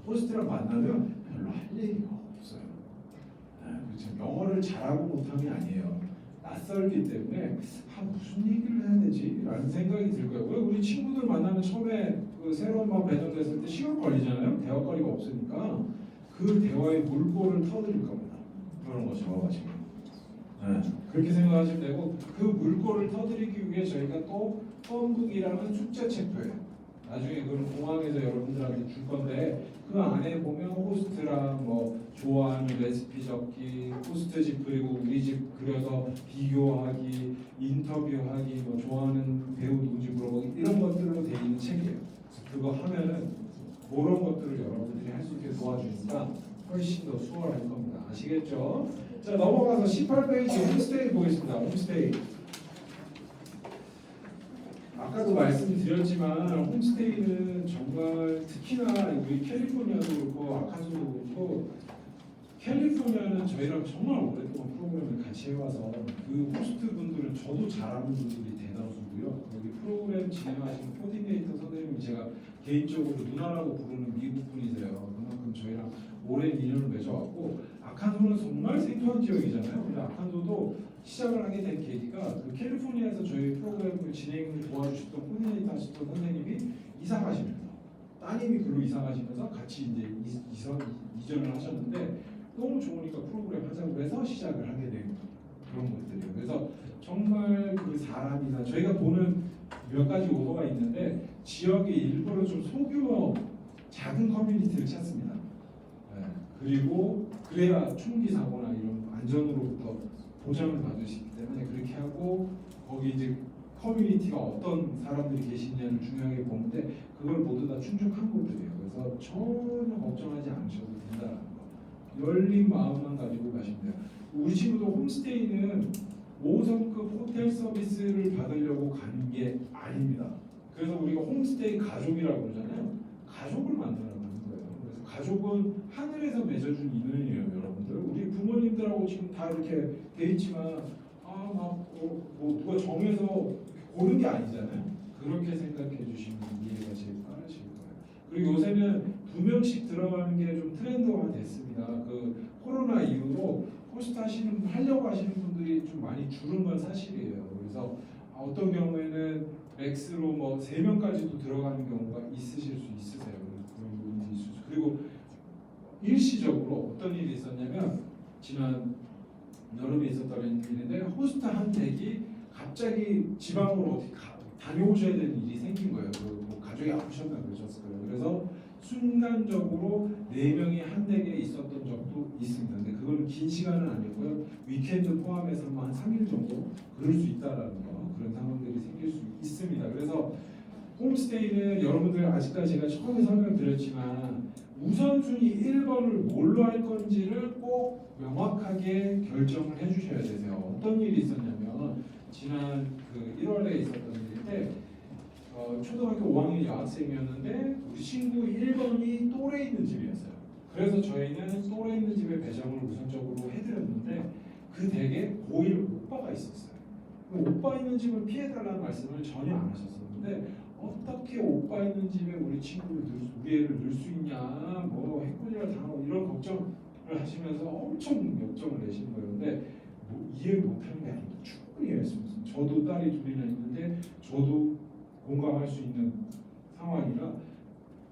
Speaker 1: 호스트랑 만나면 별로 할 얘기가 없어요. 그렇죠. 영어를 잘하고 못함이 아니에요. 낯설기 때문에 무슨 얘기를 해야 되지? 라는 생각이 들고요. 왜 우리 친구들 만나면 처음에 그 새로운 맘 배정됐을 때 시간 걸리잖아요. 대화거리가 없으니까 그 대화의 물꼬를 터뜨릴 겁니다. 그런 거죠 지금. 그렇게 생각하시면 되고 그 물꼬를 터뜨리기 위해 저희가 또 펌북이라는 숙제 책표예요. 나중에 그런 공항에서 여러분들한테 줄 건데 그 안에 보면 호스트랑 뭐 좋아하는 레시피 적기, 호스트 집 그리고 우리 집 그려서 비교하기, 인터뷰하기, 뭐 좋아하는 배우 누군지 물어보기 이런 것들로 되어 있는 책이에요. 그래서 그거 하면은 그런 것들을 여러분들이 할 수 있게 도와주니까 훨씬 더 수월할 겁니다. 아시겠죠? 자 넘어가서 18페이지 홈스테이 보겠습니다. 홈스테이. 아까도 말씀드렸지만 홈스테이는 정말 특히나 우리 캘리포니아도 그렇고 아카소도 그렇고 캘리포니아는 저희랑 정말 오랫동안 프로그램을 같이 해와서 그 호스트 분들은 저도 잘하는 분들이 대다수고요. 여기 프로그램 진행하시는 코디네이터 선생님이 제가 개인적으로 누나라고 부르는 미국 분이세요. 그만큼 저희랑 오랜 인연을 맺어왔고 아칸소는 정말 생소한 지역이잖아요. 근데 아칸소도 시작을 하게 된 계기가 그 캘리포니아에서 저희 프로그램을 진행을 도와주셨던 코디네이터 하셨던 선생님이 이사 가시면서 따님이 글로 이사 가시면서 같이 이제 이전을 하셨는데 너무 좋으니까 프로그램 하자고 해서 시작을 하게 된 그런 것들이에요. 그래서 정말 그 사람이나 저희가 보는 몇 가지 요소가 있는데 지역이 일부러 좀 소규모 작은 커뮤니티를 찾습니다. 그리고 그래야 총기 사고나 이런 안전으로부터 보장을 받을 수 있기 때문에 그렇게 하고 거기 이제 커뮤니티가 어떤 사람들이 계시냐를 중요하게 보는데 그걸 모두 다 충족한 곳들이에요. 그래서 전혀 걱정하지 않으셔도 된다는 거. 열린 마음만 가지고 가시면 돼요. 우리 친구도 홈스테이는 5성급 호텔 서비스를 받으려고 가는 게 아닙니다. 그래서 우리가 홈스테이 가족이라고 그러잖아요. 가족을 만들어가는 거예요. 그래서 가족은 하늘에서 맺어준 인연이에요, 여러분들. 우리 부모님들하고 지금 다 이렇게 돼 있지만 뭐 누가 정해서 고른 게 아니잖아요. 그렇게 생각해 주시면 이해가 제일 빠르실 거예요. 그리고 요새는 2명씩 들어가는 게 좀 트렌드화 됐습니다. 그 코로나 이후로 호스트 하려고 하시는 분들이 좀 많이 줄은 건 사실이에요. 그래서 어떤 경우에는 맥스로 뭐 3명까지도 들어가는 경우가 있으실 수 있으세요. 그런 부분이 있을 수. 그리고 일시적으로 어떤 일이 있었냐면 지난 여름에 있었던 일인데 호스트 한 댁이 갑자기 지방으로 어디 다녀오셔야 되는 일이 생긴 거예요. 뭐 가족이 아프셨나 그러셨을 거예요. 그래서 순간적으로 4명이 한 댁에 있었던 적도 있습니다. 근데 그건 긴 시간은 아니고요. 위켄드 포함해서 한 3일 정도 그럴 수 있다라는 거 그런 상황들이 생길 수 있습니다. 그래서 홈스테이는 여러분들 아직까지 제가 처음에 설명드렸지만 우선순위 1번을 뭘로 할 건지를 꼭 명확하게 결정을 해주셔야 되세요. 어떤 일이 있었냐면 지난 그 1월에 있었던 일인데 초등학교 5학년 여학생이었는데 우리 친구 1번이 또래 있는 집이었어요. 그래서 저희는 또래 있는 집에 배정을 우선적으로 해드렸는데 그 댁에 고1 오빠가 있었어요. 그 오빠 있는 집을 피해달라는 말씀을 전혀 안 하셨었는데 어떻게 오빠 있는 집에 우리 친구를 우리 애를 넣을 수 있냐 뭐 해코지를 당하고 이런 걱정을 하시면서 엄청 역정을 내시는 거예요. 근데 뭐 이해를 못하는 게 아닙니다. 충분히 이해했습니다. 저도 딸이 2이나 있는데 저도 공감할 수 있는 상황이라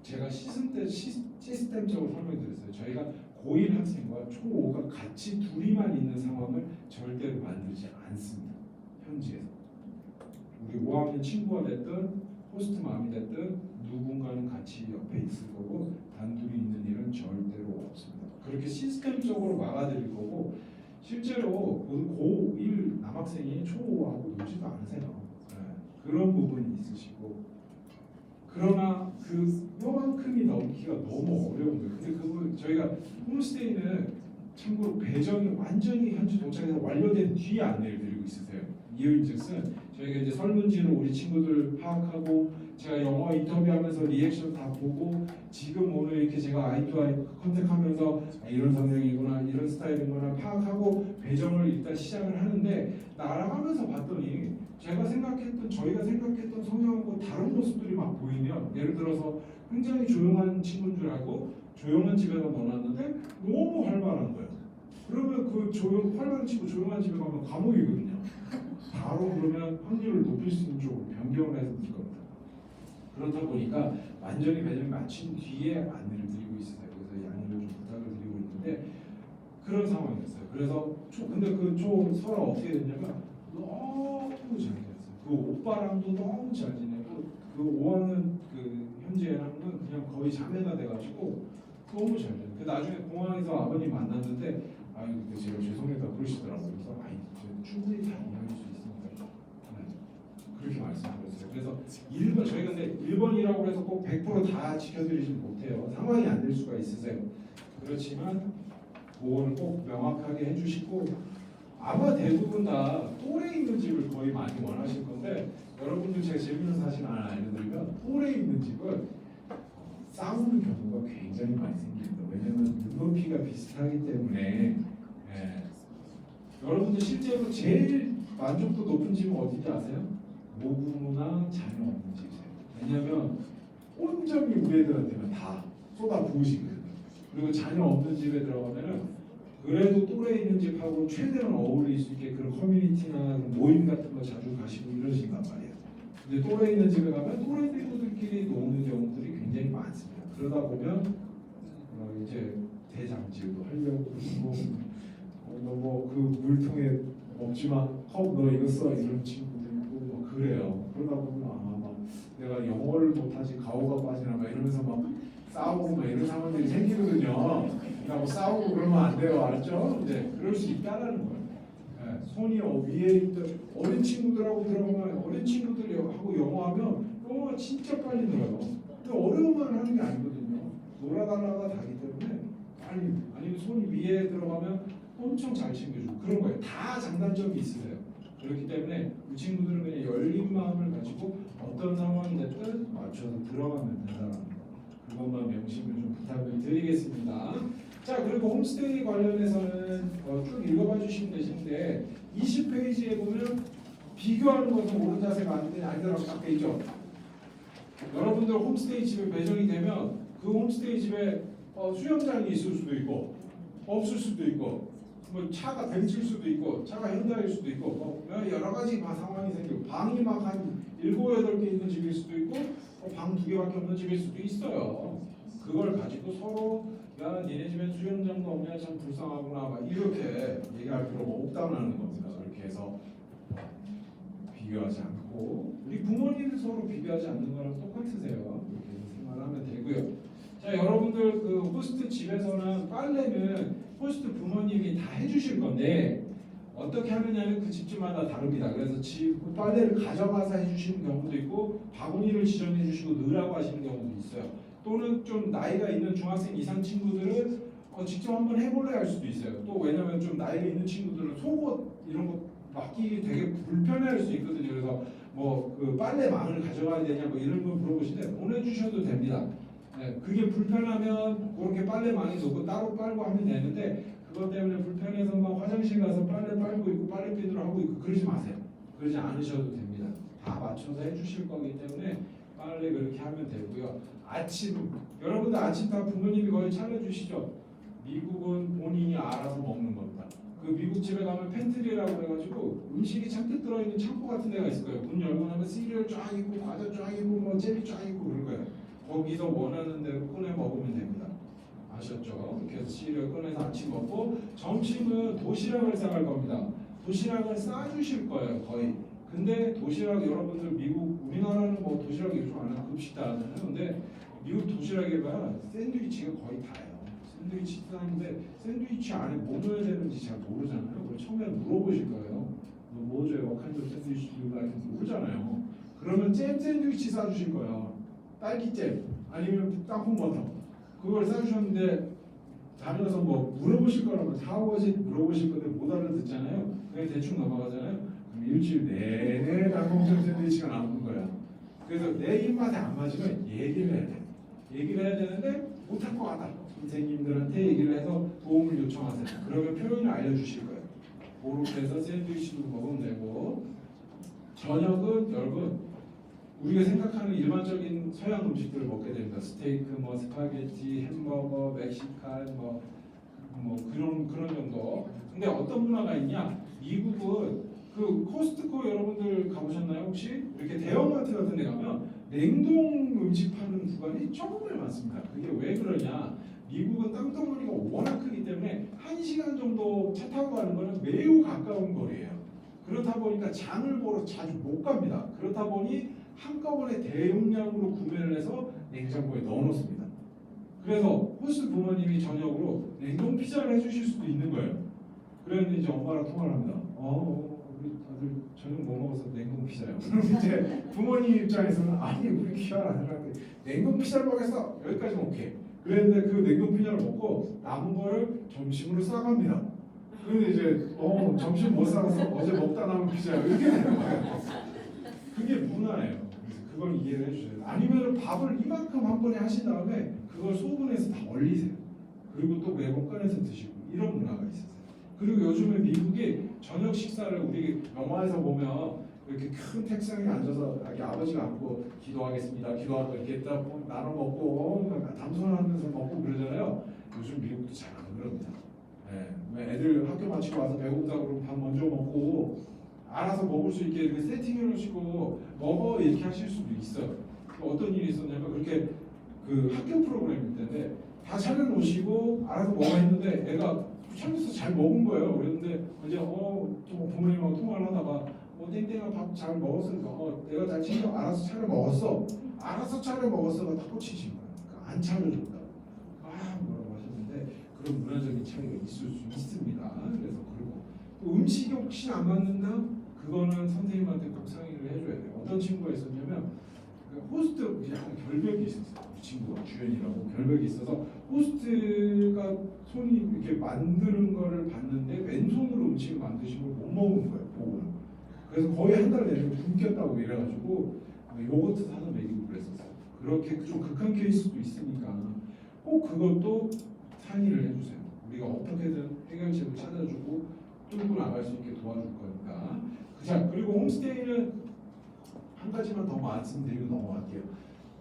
Speaker 1: 제가 시스템적으로 설명드렸어요. 저희가 고1 학생과 초5가 같이 둘이만 있는 상황을 절대로 만들지 않습니다. 현지에서 우리 5학년 친구가 됐든 호스트 맘이 됐든 누군가는 같이 옆에 있을 거고 단둘이 있는 일은 절대로 없습니다. 그렇게 시스템적으로 막아드릴 거고 실제로 고1 남학생이 초5하고 놀지도 않으세요. 그런 부분이 있으시고 그러나 그 요만큼이 넘기가 너무 어려운 거예요. 근데 그걸 저희가 홈스테이는 참고로 배정이 완전히 현지 도착해서 완료된 뒤에 안내를 드리고 있으세요. 이유인즉슨 저희가 이제 설문지로 우리 친구들 파악하고 제가 영어 인터뷰하면서 리액션 다 보고 지금 오늘 이렇게 제가 아이투아이 컨택하면서 이런 성향이구나 이런 스타일이구나 파악하고 배정을 일단 시작을 하는데 날아가면서 봤더니 저희가 생각했던 성향하고 다른 모습들이 막 보이면 예를 들어서 굉장히 조용한 친구인 줄 알고 조용한 집에다 넣어놨는데 너무 활발한 거예요. 그러면 그 활발한 친구 조용한 집에 가면 감옥이거든요. 바로 그러면 확률을 높일 수 있는 쪽으로 변경을 해서 들 겁니다. 그렇다 보니까 완전히 배정이 마친 뒤에 안내를 드리고 있어요. 그래서 양해를 좀 부탁을 드리고 있는데 그런 상황이었어요. 그래서 근데 그 서로 어떻게 됐냐면 너무 잘 됐어요. 그 오빠랑도 너무 잘 지내고 그 5학년 그 현재랑은 그냥 거의 자매가 돼가지고 너무 잘 돼요. 그 나중에 공항에서 아버님 만났는데 아유 그때 제가 죄송해서 그러시더라고요. 그래서 아이 충분히 다 이해할 수 있으니까 그렇게 말씀드렸어요. 그래서 1번 저희가 근데 1번이라고 해서 꼭 100%다 지켜드리진 못해요. 상황이 안 될 수가 있으세요. 그렇지만 그거는 꼭 명확하게 해주시고 아마 대부분 다 또래 있는 집을 거의 많이 원하실 건데 여러분들 제가 재밌는 사실 하나 알려드리면 또래 있는 집은 싸우는 경우가 굉장히 많이 생깁니다. 왜냐하면 눈높이가 비슷하기 때문에 여러분들 실제로 제일 만족도 높은 집은 어딘지 아세요? 모부나 자녀 없는 집이세요. 왜냐하면 온전히 우리 애들한테는 다 쏟아 부으시거든요. 그리고 자녀 없는 집에 들어가면은 그래도 또래 있는 집하고 최대한 어울릴 수 있게 그런 커뮤니티나 모임 같은 거 자주 가시고 이러신단 말이에요. 근데 또래 있는 집에 가면 또래 친구들끼리 노는 경우들이 굉장히 많습니다. 그러다 보면 이제 대장질도 하려고 그러고 뭐그 물통에 먹지마 컵 너 이거 써 이런 친구도 있고 뭐 그래요. 그러다 보면 막 내가 영어를 못하지 가오가 빠지나 막 이러면서 막 싸우고 막 이런 상황들이 생기거든요. 그러니까 싸우고 그러면 안 돼요, 알았죠? 이제 그럴 수 있다라는 거예요. 손이 위에 있던 어린 친구들하고 들어가면 어린 친구들하고 영어하면 영어가 진짜 빨리 늘어요. 근데 어려움만 하는 게 아니거든요. 놀아달라가 다기 때문에 빨리 아니면 손이 위에 들어가면 엄청 잘 챙겨주고 그런 거예요. 다 장단점이 있으세요. 그렇기 때문에 이 친구들은 그냥 열린 마음을 가지고 어떤 상황이 됐든 맞춰서 들어가면 된다는 거. 그것만 명심을 좀 부탁을 드리겠습니다. 자 그리고 홈스테이 관련해서는 쭉 읽어봐 주시면 되시는데 20페이지에 보면 비교하는 것은 옳은 자세가 아니더라고 딱 돼 있죠. 여러분들 홈스테이 집에 배정이 되면 그 홈스테이 집에 수영장이 있을 수도 있고 없을 수도 있고 뭐 차가 벤츠일 수도 있고 차가 현대일 수도 있고 뭐 여러 가지 상황이 생기고 방이 막 한 7, 8개 있는 집일 수도 있고 방 2개밖에 없는 집일 수도 있어요. 그걸 가지고 서로 야 니네 집엔 수영장도 없냐 참 불쌍하구나 막 이렇게 얘기할 필요가 없다는 겁니다. 그렇게 해서 비교하지 않고 우리 부모님들 서로 비교하지 않는 거랑 똑같으세요. 이렇게 생각하면 되고요. 자 여러분들 그 호스트 집에서는 빨래는 호스트 부모님이 다 해주실 건데 어떻게 하느냐는 그 집집마다 다릅니다. 그래서 집 빨래를 가져가서 해주시는 경우도 있고 바구니를 지정해 주시고 넣으라고 하시는 경우도 있어요. 또는 좀 나이가 있는 중학생 이상 친구들은 직접 한번 해볼래 할 수도 있어요. 또 왜냐면 좀 나이가 있는 친구들은 속옷 이런 거 맡기기 되게 불편해할 수 있거든요. 그래서 뭐 그 빨래 망을 가져가야 되냐 뭐 이런 거 물어보시는데 보내주셔도 됩니다. 네, 그게 불편하면 그렇게 빨래 망에 놓고 따로 빨고 하면 되는데 그것 때문에 불편해서 막 화장실 가서 빨래 빨고 있고 빨래비누로 하고 있고 그러지 마세요. 그러지 않으셔도 됩니다. 다 맞춰서 해주실 거기 때문에 빨래 그렇게 하면 되고요. 아침 여러분들 아침 다 부모님이 거의 차려주시죠. 미국은 본인이 알아서 먹는 겁니다. 그 미국 집에 가면 팬트리라고 해가지고 음식이 잔뜩 들어있는 창고 같은 데가 있을 거예요. 문 열고 나면 시리얼 쫙 있고 과자 쫙 있고 뭐 젤리 쫙 있고 그럴 거예요. 거기서 원하는 대로 꺼내 먹으면 됩니다. 아셨죠? 이렇게 해서 시리얼 꺼내서 아침 먹고 점심은 도시락을 싸갈 겁니다. 도시락을 싸주실 거예요 거의. 근데 도시락 여러분들 미국 우리나라는 뭐 도시락이 요즘 안 하고 급식다하잖아요. 근데 미국 도시락에 봐 샌드위치가 거의 다예요. 샌드위치 하는데 샌드위치 안에 뭐 넣어야 되는지 잘 모르잖아요. 그걸 처음에 물어보실 거예요. 뭐 줘요? 칸도 샌드위치 이렇게 모르잖아요. 그러면 잼 샌드위치 싸주실 거예요. 딸기잼 아니면 땅콩버터 그걸 싸주셨는데 다녀서 뭐 물어보실 거라면 사워지 물어보실 건데 못 알아듣잖아요. 그냥 대충 넘어가잖아요. 그럼 일주일 내내 땅콩잼 샌드위치가 나오는 거야. 그래서 내 입맛에 안 맞으면 얘기를 해야 돼. 얘기를 해야 되는데 못할 것 같다. 선생님들한테 얘기를 해서 도움을 요청하세요. 그러면 표현을 알려주실 거예요. 그렇게 해서 샌드위치도 먹으면 되고 저녁은 여러분 우리가 생각하는 일반적인 서양 음식들을 먹게 됩니다. 스테이크, 뭐 스파게티, 햄버거, 멕시칸, 뭐 그런 정도. 근데 어떤 문화가 있냐? 미국은 그 코스트코 여러분들 가보셨나요 혹시? 이렇게 대형마트 같은 데 가면 냉동 음식 파는 구간이 정말 많습니다. 그게 왜 그러냐? 미국은 땅덩어리가 워낙 크기 때문에 1시간 정도 차 타고 가는 거는 매우 가까운 거리예요. 그렇다 보니까 장을 보러 자주 못 갑니다. 그렇다 보니 한꺼번에 대용량으로 구매를 해서 냉장고에 넣어놓습니다. 그래서 호스트 부모님이 저녁으로 냉동 피자를 해주실 수도 있는 거예요. 그랬는데 이제 엄마랑 통화를 합니다. 우리 아들 저녁 뭐 먹어서 냉동 피자요. 그럼 이제 부모님 입장에서는 아니 우리 귀한 아들한테 냉동 피자를 먹겠어. 여기까지는 오케이. 그랬는데 그 냉동 피자를 먹고 남은 거를 점심으로 싸갑니다. 그런데 이제 점심 못 싸서 어제 먹다 남은 피자요. 이렇게 되는 거예요. 그게 문화예요. 그래서 그걸 이해를 해주셔야 돼요. 아니면 밥을 이만큼 한 번에 하신 다음에 그걸 소분해서 다 얼리세요. 그리고 또 매번 꺼내서 드시고 이런 문화가 있어요. 그리고 요즘에 미국이 저녁 식사를 우리 영화에서 보면 이렇게 큰 책상에 앉아서 자기 아버지가 앉고 기도하겠습니다. 기도하고 이렇게 딱 나눠 먹고 담소하면서 먹고 그러잖아요. 요즘 미국도 잘 안 그럽니다. 네. 애들 학교 마치고 와서 배고프다 그러면 밥 먼저 먹고 알아서 먹을 수 있게 이렇게 세팅해 놓으시고 먹어 이렇게 하실 수도 있어요. 어떤 일이 있었냐면 그렇게 그 학교 프로그램일 텐데 다 차려놓으시고 알아서 먹어 했는데 애가 참여해서 잘 먹은 거예요. 그랬는데 이제 또 부모님하고 통화를 하다가 땡땡아 밥 잘 먹었으니까 내가 잘 챙겨 알아서 차려 먹었어. 알아서 차려 먹었어가 딱 꽂히신 거예요. 그러니까 안 차려줬다. 뭐라고 하셨는데 그런 문화적인 차이가 있을 수 있습니다. 그래서 그리고 또 음식이 혹시 안 맞는다? 그거는 선생님한테 꼭 상의를 해줘야 돼요. 어떤 친구가 있었냐면 호스트 약간 결벽이 있었어요. 우리 친구가 주연이라고 결벽이 있어서 호스트가 손이 이렇게 만드는 거를 봤는데 왼손으로 음식을 만드신 걸 못 먹은 거예요. 보고는. 그래서 거의 한 달 내내 굶겼다고 이래가지고 요거트 사서 먹이고 그랬었어요. 그렇게 좀 극한 케이스도 있으니까 꼭 그것도 상의를 해주세요. 우리가 어떻게든 해결책을 찾아주고 뚫고 나갈 수 있게 도와줄 거니까. 자, 그리고 홈스테이는 한 가지만 더 말씀드리고 넘어갈게요.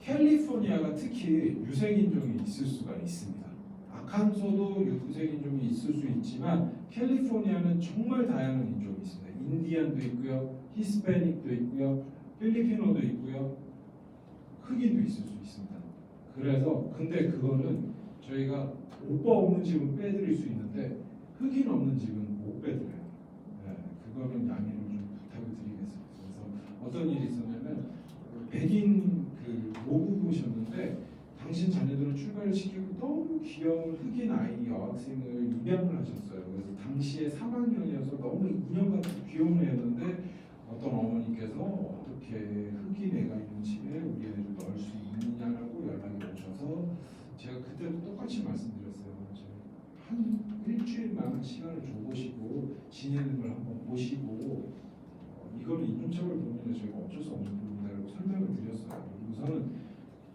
Speaker 1: 캘리포니아가 특히 유색인종이 있을 수가 있습니다. 아칸소도 유색인종이 있을 수 있지만 캘리포니아는 정말 다양한 인종이 있습니다. 인디안도 있고요, 히스패닉도 있고요, 필리핀어도 있고요, 흑인도 있을 수 있습니다. 그래서 근데 그거는 저희가 오빠 없는 집은 빼드릴 수 있는데 흑인 없는 집은 못 빼드려요. 그거는 양해를 좀 부탁을 드리겠습니다. 그래서 어떤 일이 있었냐면 백인 그 모부부셨는데 당신 자녀들은 출가를 시키고 너무 귀여운 흑인 아이 여학생을 입양을 하셨어요. 그래서 당시에 3학년이어서 너무 인형같이 귀여운 애였는데 어떤 어머니께서 어떻게 흑인 애가 있는 집에 우리 애를 넣을 수 있느냐라고 연락이 오셔서 제가 그때도 똑같이 말씀드렸어요. 한 일주일만 시간을 줘보시고 지내는 걸 한번 보시고 이거는 인종차별 부분에 저희가 어쩔 수 없는 부분이라고 설명을 드렸어요. 우선은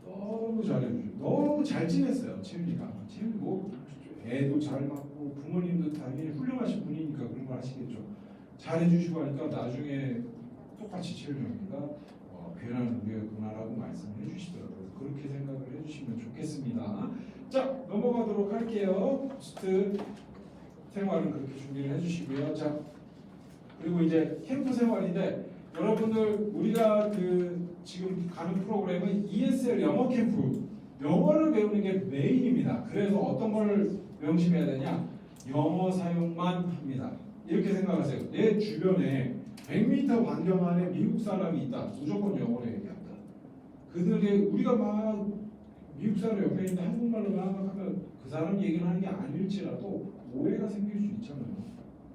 Speaker 1: 너무 잘해주고 너무 잘 지냈어요. 채윤이가 채윤이고 애도 잘 받고 부모님도 당연히 훌륭하신 분이니까 그런 걸 하시겠죠. 잘해주시고 하니까 나중에 똑같이 채윤이가 괜한 우리였구나라고 말씀을 해주시더라고요. 그렇게 생각을 해주시면 좋겠습니다. 자, 넘어가도록 할게요. 호스트 생활은 그렇게 준비를 해주시고요. 자, 그리고 이제 캠프 생활인데 여러분들 우리가 그 지금 가는 프로그램은 ESL 영어 캠프, 영어를 배우는 게 메인입니다. 그래서 어떤 걸 명심해야 되냐? 영어 사용만 합니다. 이렇게 생각하세요. 내 주변에 100m 반경 안에 미국 사람이 있다. 무조건 영어로 얘기한다. 그들의 우리가 막 미국 사람 옆에 있는데 한국말로 막 하면 그 사람 얘기를 하는 게 아닐지라도 오해가 생길 수 있잖아요.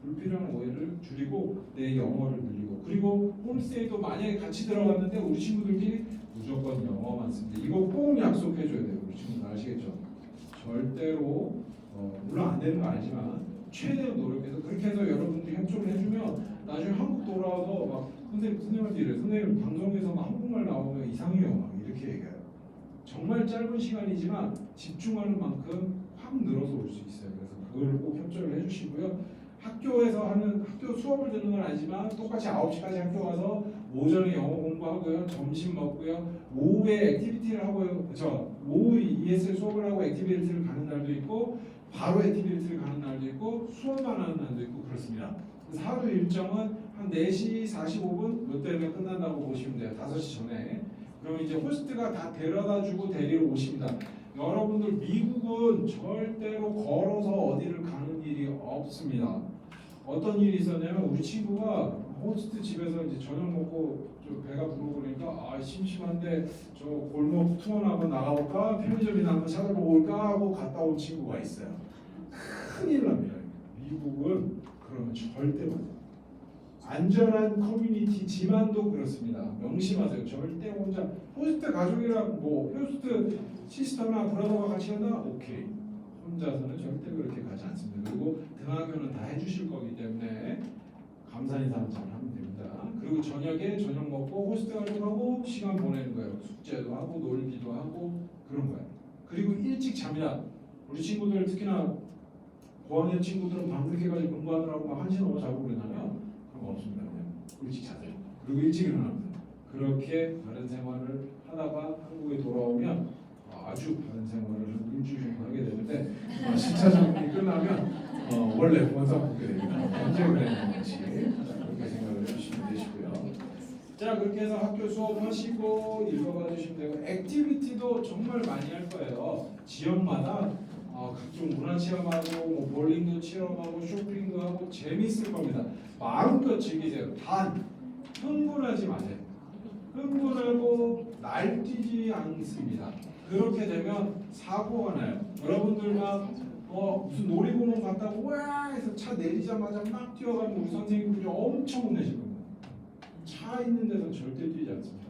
Speaker 1: 불필요한 오해를 줄이고 내 영어를 늘리고 그리고 홈스테이도 만약에 같이 들어갔는데 우리 친구들끼리 무조건 영어만 씁니다. 이거 꼭 약속해줘야 돼요. 우리 친구들 아시겠죠? 절대로 물론 안 되는 거 알지만 최대한 노력해서 그렇게 해서 여러분들이 협조를 해주면 나중에 한국 돌아와서 막 선생님한테 이래요. 선생님 방송에서 막 한국말 나오면 이상해요. 막 이렇게 얘기해요. 정말 짧은 시간이지만 집중하는 만큼 확 늘어서 올 수 있어요. 그래서 그걸 꼭 협조를 해주시고요. 학교에서 하는 학교 수업을 듣는 건 아니지만 똑같이 9시까지 학교 가서 오전에 영어 공부하고요, 점심 먹고요, 오후에 액티비티를 하고요, 그렇죠? 오후 ESL 수업을 하고 액티비티를 가는 날도 있고 바로 액티비티를 가는 날도 있고 수업만 하는 날도 있고 그렇습니다. 그래서 하루 일정은 한 4시 45분 롯데면 끝난다고 보시면 돼요. 5시 전에. 그럼 이제 호스트가 다 데려다주고 데리러 오십니다. 여러분들 미국은 절대로 걸어서 어디를 가는 일이 없습니다. 어떤 일이 있었냐면 우리 친구가 호스트 집에서 이제 저녁 먹고 좀 배가 부르고 그러니까 아 심심한데 저 골목 투어 한번 나가볼까 편의점이나 한번 찾아보고 올까 하고 갔다 온 친구가 있어요. 큰일 납니다. 미국은 그러면 절대 못해요. 안전한 커뮤니티지만도 그렇습니다. 명심하세요. 절대 혼자 호스트 가족이랑 뭐 호스트 시스터나 브라더가 같이 간다? 오케이. 혼자서는 절대 그렇게 가지 않습니다. 그리고 등하교는 다 해주실 거기 때문에 감사 인사는 잘 하면 됩니다. 그리고 저녁에 저녁 먹고 호스트 가족하고 시간 보내는 거예요. 숙제도 하고 놀기도 하고 그런 거예요. 그리고 일찍 잡니다. 우리 친구들 특히나 고학년 친구들은 밤늦게까지 공부하느라고 막 1시 넘어 자고 그러냐면 그런 거 없습니다. 그냥 일찍 자세요. 그리고 일찍 일어납니다. 그렇게 다른 생활을 하다가 한국에 돌아오면 아주 다른 생활을 한 일주일 정도 하게 되는데 시차 적응이 끝나면 원래 원상 복귀 됩니다. 언제 그랬는지 그렇게 생각을 해주시면 되시고요. 자 그렇게 해서 학교 수업하시고 읽어봐 주시면 되고 액티비티도 정말 많이 할 거예요. 지역마다 각종 문화 체험하고 뭐 볼링도 체험하고 쇼핑도 하고 재밌을 겁니다. 마음껏 즐기세요. 단 흥분하지 마세요. 흥분하고 날뛰지 않습니다. 그렇게 되면 사고가 나요. 여러분들 막 무슨 놀이공원 갔다고 와 해서 차 내리자마자 막 뛰어가면 우리 선생님들이 엄청 혼내실 겁니다. 차 있는 데서 절대 뛰지 않습니다.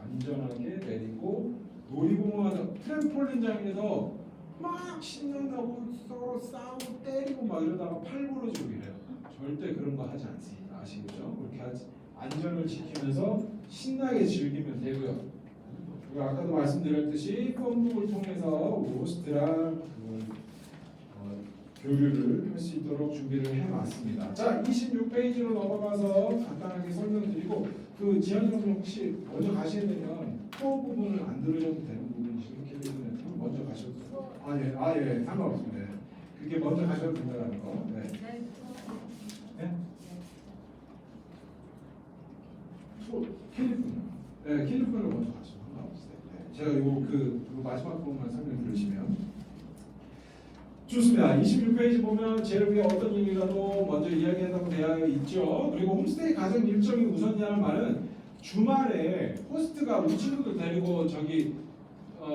Speaker 1: 안전하게 내리고 놀이공원 가서 트램폴린장에서 막 신난다고 서로 싸우고 때리고 막 이러다가 팔 부러지고 이래요. 절대 그런 거 하지 않습니다. 아시겠죠? 그렇게 하지 안전을 지키면서 신나게 즐기면 되고요. 그리고 아까도 말씀드렸듯이 펌북을 통해서 호스트랑 교류를 할 수 있도록 준비를 해놨습니다. 자, 26페이지로 넘어가서 간단하게 설명드리고 그 지한이 형 혹시 먼저 가시게 되면 투어 부분을 안 들으셔도 되는 부분이시고 캘리그는 먼저 가셔도 예, 상관없습니다. 네. 그게 먼저 가셔도 된다는 거. 네. 네? 투어 캘리포니아. 네, 캘리포니아 먼저 가시면 상관없어요. 네. 제가 그 마지막 부분만 설명 들으시면. 좋습니다. 26페이지 보면 제일 위에 어떤 일이라도 먼저 이야기한다고 되어 있죠. 그리고 홈스테이 가정 일정이 우선이라는 말은 주말에 호스트가 우리 친구들 데리고 저기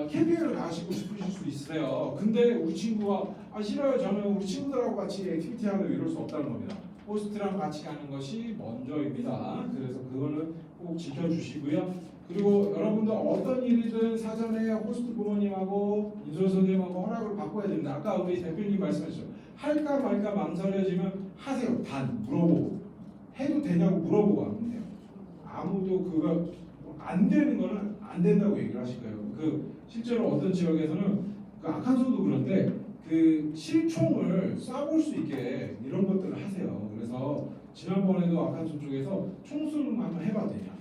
Speaker 1: 캠핑을 가시고 싶으실 수 있어요. 근데 우리 친구가 싫어요. 저는 우리 친구들하고 같이 액티비티 하면 이럴 수 없다는 겁니다. 호스트랑 같이 가는 것이 먼저입니다. 그래서 그거는 꼭 지켜주시고요. 그리고 여러분들 어떤 일이든 사전에 호스트 부모님하고 인솔 선생님하고 허락을 바꿔야 됩니다. 아까 우리 대표님 말씀하셨죠. 할까 말까 망설여지면 하세요. 단 물어보고 해도 되냐고 물어보고 하면 돼요. 아무도 그거 안 되는 거는 안 된다고 얘기를 하실 거예요. 실제로 어떤 지역에서는 아칸소도 그런데 실총을 쏴볼 수 있게 이런 것들을 하세요. 그래서 지난번에도 아칸소 쪽에서 총수는 한번 해봐도 되냐.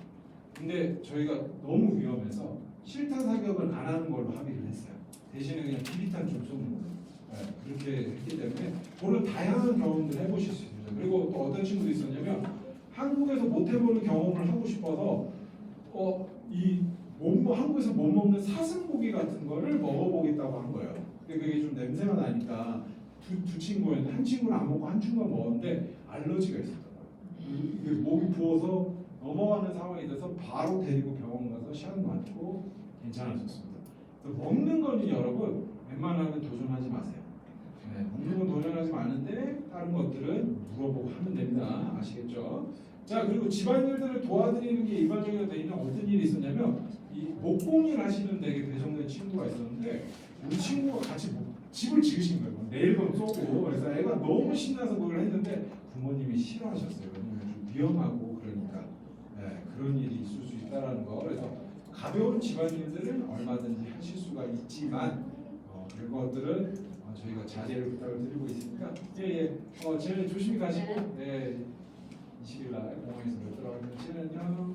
Speaker 1: 근데 저희가 너무 위험해서 실탄 사격은 안 하는 걸로 합의를 했어요. 대신에 그냥 비비탄 좀 쏘는 거예요. 네, 그렇게 했기 때문에 그런 다양한 경험들 해보실 수 있습니다. 그리고 또 어떤 친구도 있었냐면 한국에서 못 해보는 경험을 하고 싶어서 한국에서 못 먹는 사슴고기 같은 거를 먹어보겠다고 한 거예요. 근데 그게 좀 냄새가 나니까 두 친구였는데 한 친구는 안 먹고 한 친구가 먹었는데 알러지가 있었던 거예요. 이게 목이 부어서 넘어가는 상황이 돼서 바로 데리고 병원 가서 시약 맞고 괜찮아졌습니다. 먹는 거는 여러분 웬만하면 도전하지 마세요. 네, 먹는 건 도전하지 마는데 다른 것들은 물어보고 하면 됩니다. 아시겠죠? 자 그리고 집안일들을 도와드리는 게 일반적으로 되어 있는 어떤 일이 있었냐면 이 목공일 하시는 되게 배정된 친구가 있었는데 우리 친구가 같이 집을 지으신 거예요. 네일건 쏘고 그래서 애가 너무 신나서 그걸 했는데 부모님이 싫어하셨어요. 왜냐면 좀 위험하고 그러니까 그런 일이 있을 수 있다라는 거. 그래서 가벼운 집안일들은 얼마든지 하실 수가 있지만 그것들은 저희가 자제를 부탁을 드리고 있으니까 예예 제일 조심히 가시고 예 20일 날 공항에서 뵙도록 하겠습니다.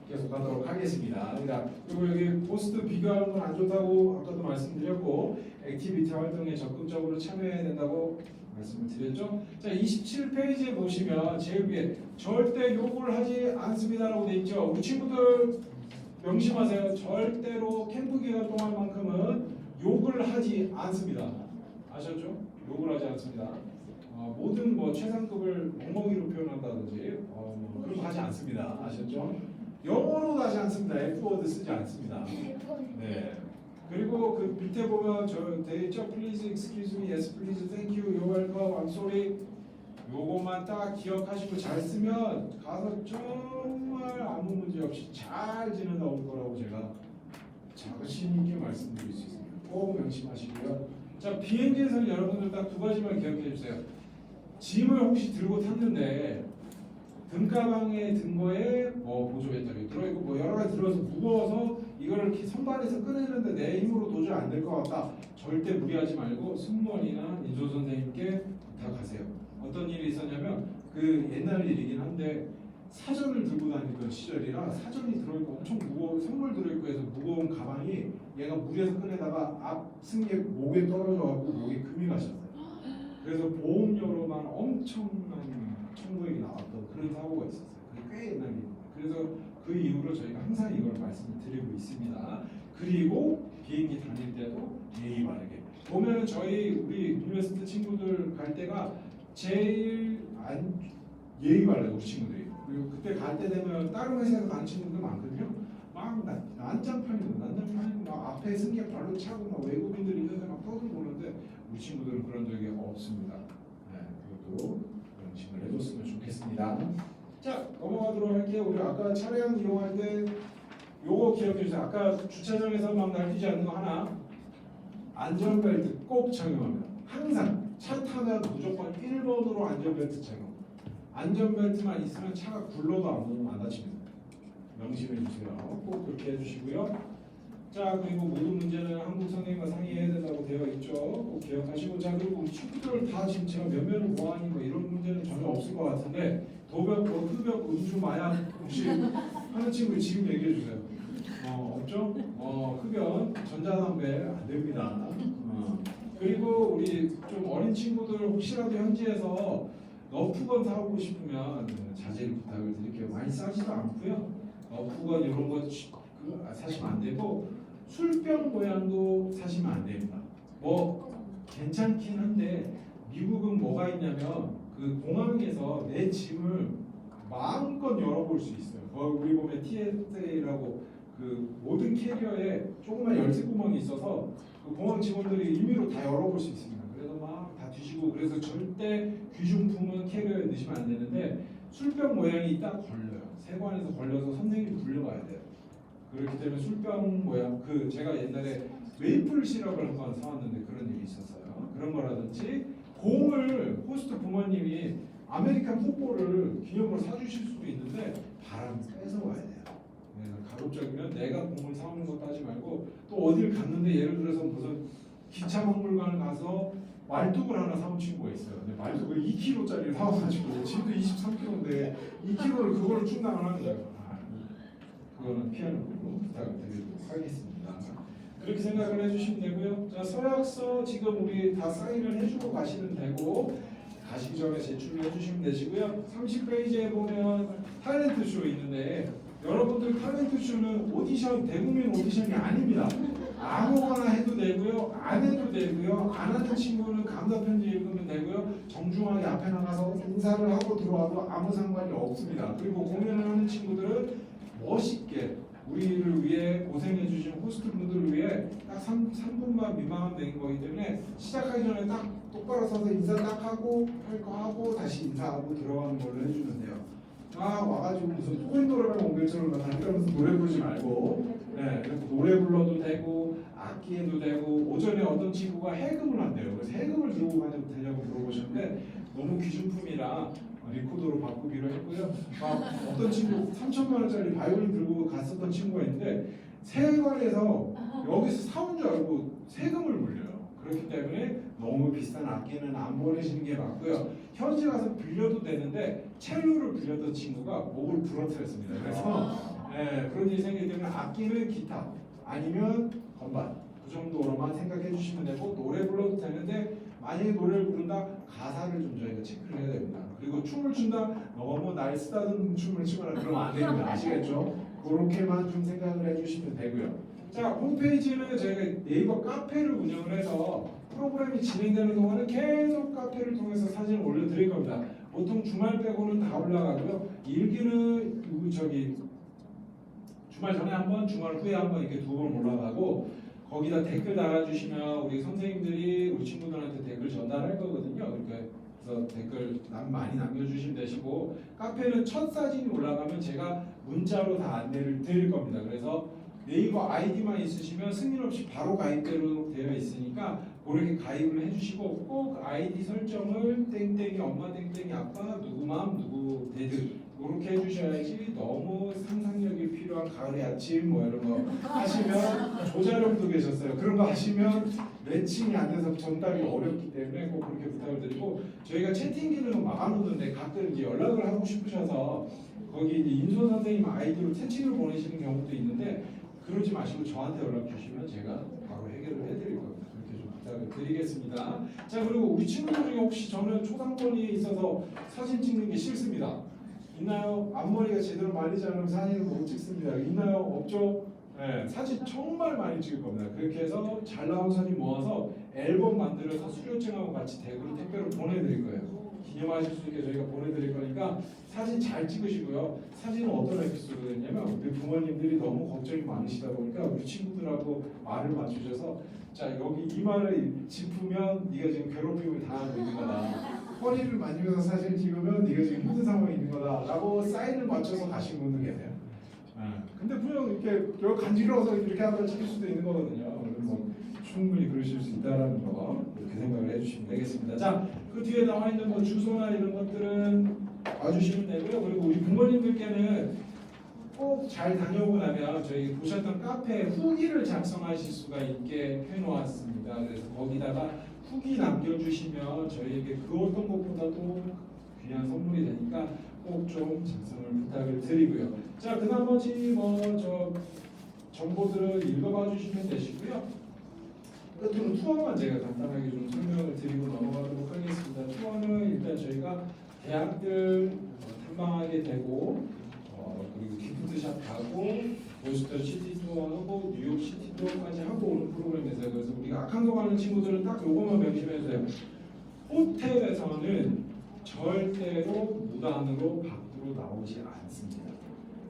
Speaker 1: 계속 가도록 하겠습니다. 그러니까 그리고 여기 포스트 비교하는 건 안 좋다고 아까도 말씀드렸고 액티비티 활동에 적극적으로 참여해야 된다고 말씀을 드렸죠. 자 27페이지에 보시면 제일 위에 절대 욕을 하지 않습니다라고 돼 있죠. 우리 친구들 명심하세요. 절대로 캠프 기간 동안만큼은 욕을 하지 않습니다. 아셨죠? 욕을 하지 않습니다. 모든 뭐 최상급을 멍멍이로 표현한다든지 그런 거 하지 않습니다. 아셨죠? 영어로 하지 않습니다. F워드 쓰지 않습니다. 네. 그리고 그 밑에 보면 저 돼 있죠? Please excuse me, yes please, thank you, you're welcome, I'm sorry. 요것만 딱 기억하시고 잘 쓰면 가서 정말 아무 문제 없이 잘 지내 나올 거라고 제가 자신 있게 말씀드릴 수 있습니다. 꼭 명심하시고요. 자 비행기에서는 여러분들 딱 두 가지만 기억해 주세요. 짐을 혹시 들고 탔는데 등가방에 든 거에 뭐 보조 배터리 들어있고 뭐 여러 가지 들어서 무거워서 이거를 이렇게 선반에서 꺼내는데 내 힘으로 도저히 안 될 것 같다. 절대 무리하지 말고 승무원이나 인조 선생님께 부탁하세요. 어떤 일이 있었냐면 그 옛날 일이긴 한데 사전을 들고 다니던 시절이라 사전이 들어있고 엄청 무거운 선물 들어있고 해서 무거운 가방이 얘가 무리해서 꺼내다가 앞 승객 목에 떨어져갖고 목에 금이 가셨어요. 그래서 보험료로만 엄청난 청구액이 나왔던 그런 사고가 있었어요. 그게 꽤 옛날 일입니다. 그래서 그 이후로 저희가 항상 이걸 말씀을 드리고 있습니다. 그리고 비행기 다닐 때도 예의 바르게 보면은 우리 유니버시티 친구들 갈 때가 제일 예의 바르고 우리 친구들이 그리고 그때 갈 때 되면 다른 회사에서 가는 친구들 많거든요. 막 난장판이고 막 앞에 승객 발로 차고 막 외국인들이 있는데 막 떠들고 오는데 우리 친구들은 그런 적이 없습니다. 네, 그것도 명심을 해줬으면 좋겠습니다. 자 넘어가도록 할게요. 우리 아까 차량 이용할 때 요거 기억해 주세요. 아까 주차장에서 막 날뛰지 않는 거 하나 안전벨트 꼭 착용합니다. 항상 차 타면 무조건 1번으로 안전벨트 착용. 안전벨트만 있으면 차가 굴러도 안 다칩니다. 명심해 주세요. 꼭 그렇게 해주시고요. 자 그리고 모든 문제는 한국 선생님과 상의해야 된다고 되어 있죠. 꼭 기억하시고 자 그리고 우리 친구들 다 지금 제가 몇 면을 보아하니 뭐 이런 문제는 전혀 없을 것 같은데 도벽, 흡연, 음주, 마약 혹시 하는 친구 지금 얘기해 주세요. 없죠? 흡연, 전자담배 안 됩니다. 그리고 우리 좀 어린 친구들 혹시라도 현지에서 너프건 사오고 싶으면 자제를 부탁을 드릴게요. 많이 싸지도 않고요. 너프건 이런 거 사시면 안 되고 술병 모양도 사시면 안 됩니다. 뭐 괜찮긴 한데 미국은 뭐가 있냐면 그 공항에서 내 짐을 마음껏 열어볼 수 있어요. 우리 보면 TSA라고 그 모든 캐리어에 조그만 열쇠 구멍이 있어서 그 공항 직원들이 임의로 다 열어볼 수 있습니다. 그래서 막 다 뒤지고 그래서 절대 귀중품은 캐리어에 넣으시면 안 되는데 술병 모양이 딱 걸려요. 세관에서 걸려서 선생님이 불려가야 돼요. 그렇기 때문에 술병 모양 제가 옛날에 메이플 시럽을 한번 사왔는데 그런 일이 있었어요. 그런 거라든지 공을 호스트 부모님이 아메리칸 풋볼을 기념으로 사주실 수도 있는데 바람 뺏어와야 돼요. 그래서 가급적이면 내가 공을 사오는 것도 하지 말고 또 어딜 갔는데 예를 들어서 무슨 기차박물관을 가서 말뚝을 하나 사온 친구가 있어요. 근데 말뚝을 2kg짜리를 사와가지고 짐도 23kg인데 2kg를 그걸로 충당을 하는 거예요. 그거는 피하는 걸로 부탁을 드리도록 하겠습니다. 그렇게 생각을 해주시면 되고요. 자 서약서 지금 우리 다 사인을 해주고 가시면 되고 가시기 전에 제출을 해주시면 되시고요. 30페이지에 보면 탤런트 쇼 있는데 여러분들 탤런트 쇼는 오디션 대국민 오디션이 아닙니다. 아무거나 해도 되고요, 안 해도 되고요, 안 하는 친구는 감사 편지 읽으면 되고요, 정중하게 앞에 나가서 인사를 하고 들어와도 아무 상관이 없습니다. 그리고 공연을 하는 친구들은 멋있게 우리를 위해 고생해 주신 호스트분들을 위해 딱 3분만 미만하면 되는 거기 때문에 시작하기 전에 딱 똑바로 서서 인사 딱 하고 할 거 하고 다시 인사하고 들어가는 걸로 해주면 돼요. 와가지고 무슨 코인 노래방 온 것처럼 다니면서 노래 부르지 말고 이렇게 노래 불러도 되고 악기해도 되고 오전에 어떤 친구가 해금을 한대요. 그래서 해금을 들고 가도 되냐고 물어보셨는데 너무 귀중품이라 리코더로 바꾸기로 했고요. 어떤 친구 3,000만 원짜리 바이올린 들고 갔었던 친구가 있는데 세관에서 여기서 사온 줄 알고 세금을 물려요. 그렇기 때문에 너무 비싼 악기는 안 보내시는 게 맞고요. 현지 가서 빌려도 되는데 첼로를 빌렸던 친구가 목을 부러뜨렸습니다. 그래서 그런 일이 생기기 때문에 악기는 기타 아니면 건반 그 정도로만 생각해 주시면 되고 노래 불러도 되는데 만약에 노래를 부른다 가사를 좀 저희가 체크를 해야 됩니다. 그리고 춤을 춘다 너무 날 쓰다듬는 춤을 추거나 그러면 안 됩니다. 아시겠죠? 그렇게만 좀 생각을 해주시면 되고요. 자 홈페이지는 저희가 네이버 카페를 운영을 해서 프로그램이 진행되는 동안은 계속 카페를 통해서 사진을 올려드릴 겁니다. 보통 주말 빼고는 다 올라가고요. 일기는 주말 전에 한 번, 주말 후에 한 번 이렇게 2번 올라가고 거기다 댓글 달아주시면 우리 선생님들이 우리 친구들한테 댓글 전달할 거거든요. 그래서 댓글 많이 남겨주시면 되시고 카페는 첫 사진이 올라가면 제가 문자로 다 안내를 드릴 겁니다. 그래서 네이버 아이디만 있으시면 승인 없이 바로 가입대로 되어 있으니까 그렇게 가입을 해주시고 꼭 아이디 설정을 땡땡이 엄마 땡땡이 아빠 누구맘 누구 데드 이렇게 해주셔야지 너무 상상력이 필요한 가을의 아침 뭐 이런 거 하시면 조자룡도 계셨어요. 그런 거 하시면 매칭이 안 돼서 전달이 어렵기 때문에 꼭 그렇게 부탁을 드리고 저희가 채팅 기능은 막아놓는데 가끔 이제 연락을 하고 싶으셔서 거기 이제 인솔 선생님 아이디로 채팅을 보내시는 경우도 있는데 그러지 마시고 저한테 연락 주시면 제가 바로 해결을 해드릴 겁니다. 그렇게 좀 부탁을 드리겠습니다. 자 그리고 우리 친구들 중에 혹시 저는 초상권이 있어서 사진 찍는 게 싫습니다. 있나요? 앞머리가 제대로 말리지 않으면 사진을 못 찍습니다. 있나요? 없죠? 네, 사진 정말 많이 찍을 겁니다. 그렇게 해서 잘 나온 사진 모아서 앨범 만들어서 수료증하고 같이 대구로 택배로 보내드릴 거예요. 기념하실 수 있게 저희가 보내드릴 거니까 사진 잘 찍으시고요. 사진은 어떤 에피소드가 있냐면 우리 부모님들이 너무 걱정이 많으시다 보니까 우리 친구들하고 말을 맞추셔서 자 여기 이마를 짚으면 네가 지금 괴롭힘을 당하고 있는 거다. 허리를 만지면서 사진을 찍으면 네가 지금 힘든 상황이 있는 거다 라고 사인을 맞춰서 가신 분도 계세요. 근데 분명 이렇게 간지러워서 이렇게 하다가 찍을 수도 있는 거거든요. 뭐 충분히 그러실 수 있다라는 거 이렇게 생각을 해주시면 되겠습니다. 자, 그 뒤에 나와 있는 뭐 주소나 이런 것들은 봐주시면 되고요. 그리고 우리 부모님들께는 꼭 잘 다녀오고 나면 저희 보셨던 카페에 후기를 작성하실 수가 있게 해놓았습니다. 그래서 거기다가 후기 남겨주시면 저희에게 그 어떤 것보다도 귀한 선물이 되니까 꼭 좀 작성을 부탁을 드리고요. 자, 그 나머지 뭐 저 정보들을 읽어봐 주시면 되시고요. 끝으로 투어만 제가 간단하게 좀 설명을 드리고 넘어가도록 하겠습니다. 투어는 일단 저희가 대학들 탐방하게 되고 그리고 기프트샵 가고 보스턴 시티 투어하고 뉴욕 시티 투어까지 하고 오는 프로그램에서 그래서 우리가 악한도 가는 친구들은 딱 요것만 명심해주세요. 호텔에서는 절대로 무단으로 밖으로 나오지 않습니다.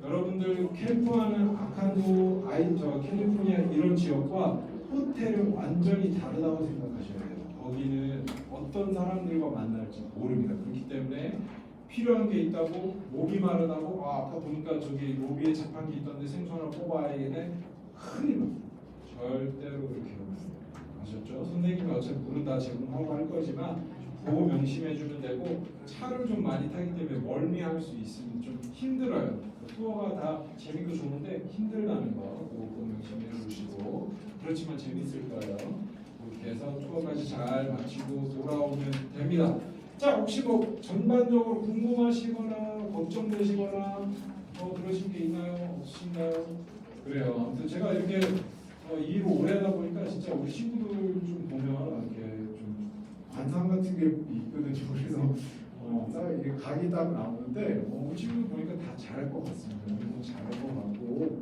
Speaker 1: 여러분들 캠프하는 아칸도 캘리포니아 이런 지역과 호텔은 완전히 다르다고 생각하셔야 돼요. 거기는 어떤 사람들과 만날지 모릅니다. 그렇기 때문에 필요한 게 있다고 목이 마르다고 아까 보니까 저기 로비에 자판기 있던데 생수 하나 뽑아야겠네 큰일 납니다. 절대로 그렇게 아셨죠? 선생님이 어차피 물은 다 제공하고 할 거지만 그거 명심해주면 되고 차를 좀 많이 타기 때문에 멀미할 수 있으면 좀 힘들어요. 투어가 다 재밌고 좋은데 힘들다는 거 그거 명심해 주시고 그렇지만 재밌을 거예요. 그렇게 해서 투어까지 잘 마치고 돌아오면 됩니다. 자 혹시 뭐 전반적으로 궁금하시거나 걱정되시거나 그러신 게 있나요? 없으신가요? 그래요. 아무튼 제가 이렇게 이 일을 오래 하다 보니까 진짜 우리 친구들 좀 보면 이렇게 좀 관상 같은 게 있거든요. 그래서 딱 이게 각이 딱 나오는데 우리 친구들 보니까 다 잘할 것 같습니다. 우리도 잘할 것 같고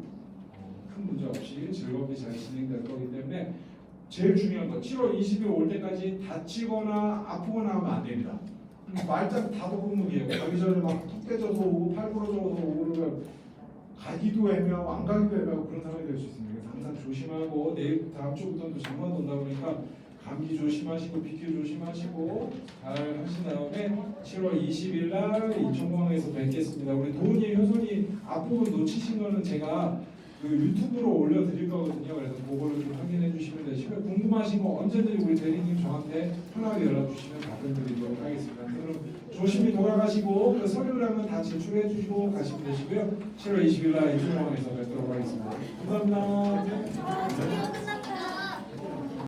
Speaker 1: 큰 문제 없이 즐겁게 잘 진행될 거기 때문에 제일 중요한 거 7월 20일 올 때까지 다치거나 아프거나 하면 안 됩니다. 말짱 다도둑이에요. 가기 전에 막 턱 깨져서 오고 팔 부러져서 오고 그러면 가기도 애매하고 안 가기도 애매하고 그런 상황이 될 수 있습니다. 그래서 항상 조심하고 내일 다음 주부터는 또 장마도 온다 보니까 감기 조심하시고 비킬 조심하시고 잘 하신 다음에 7월 20일 날 인천공항에서 뵙겠습니다. 우리 도훈이, 효선이 앞부분 놓치신 거는 제가 그 유튜브로 올려드릴 거거든요. 그래서 그거를 좀 확인해 주시면 되시고요. 궁금하신 거 언제든지 우리 대리님 저한테 편하게 연락 주시면 답변 드리도록 하겠습니다. 그럼 조심히 돌아가시고 그 서류랑은 다 제출해 주시고 가시면 되시고요. 7월 20일 날 인수공항에서 뵙도록 하겠습니다. 감사합니다.
Speaker 2: 아, 드디어 끝났다.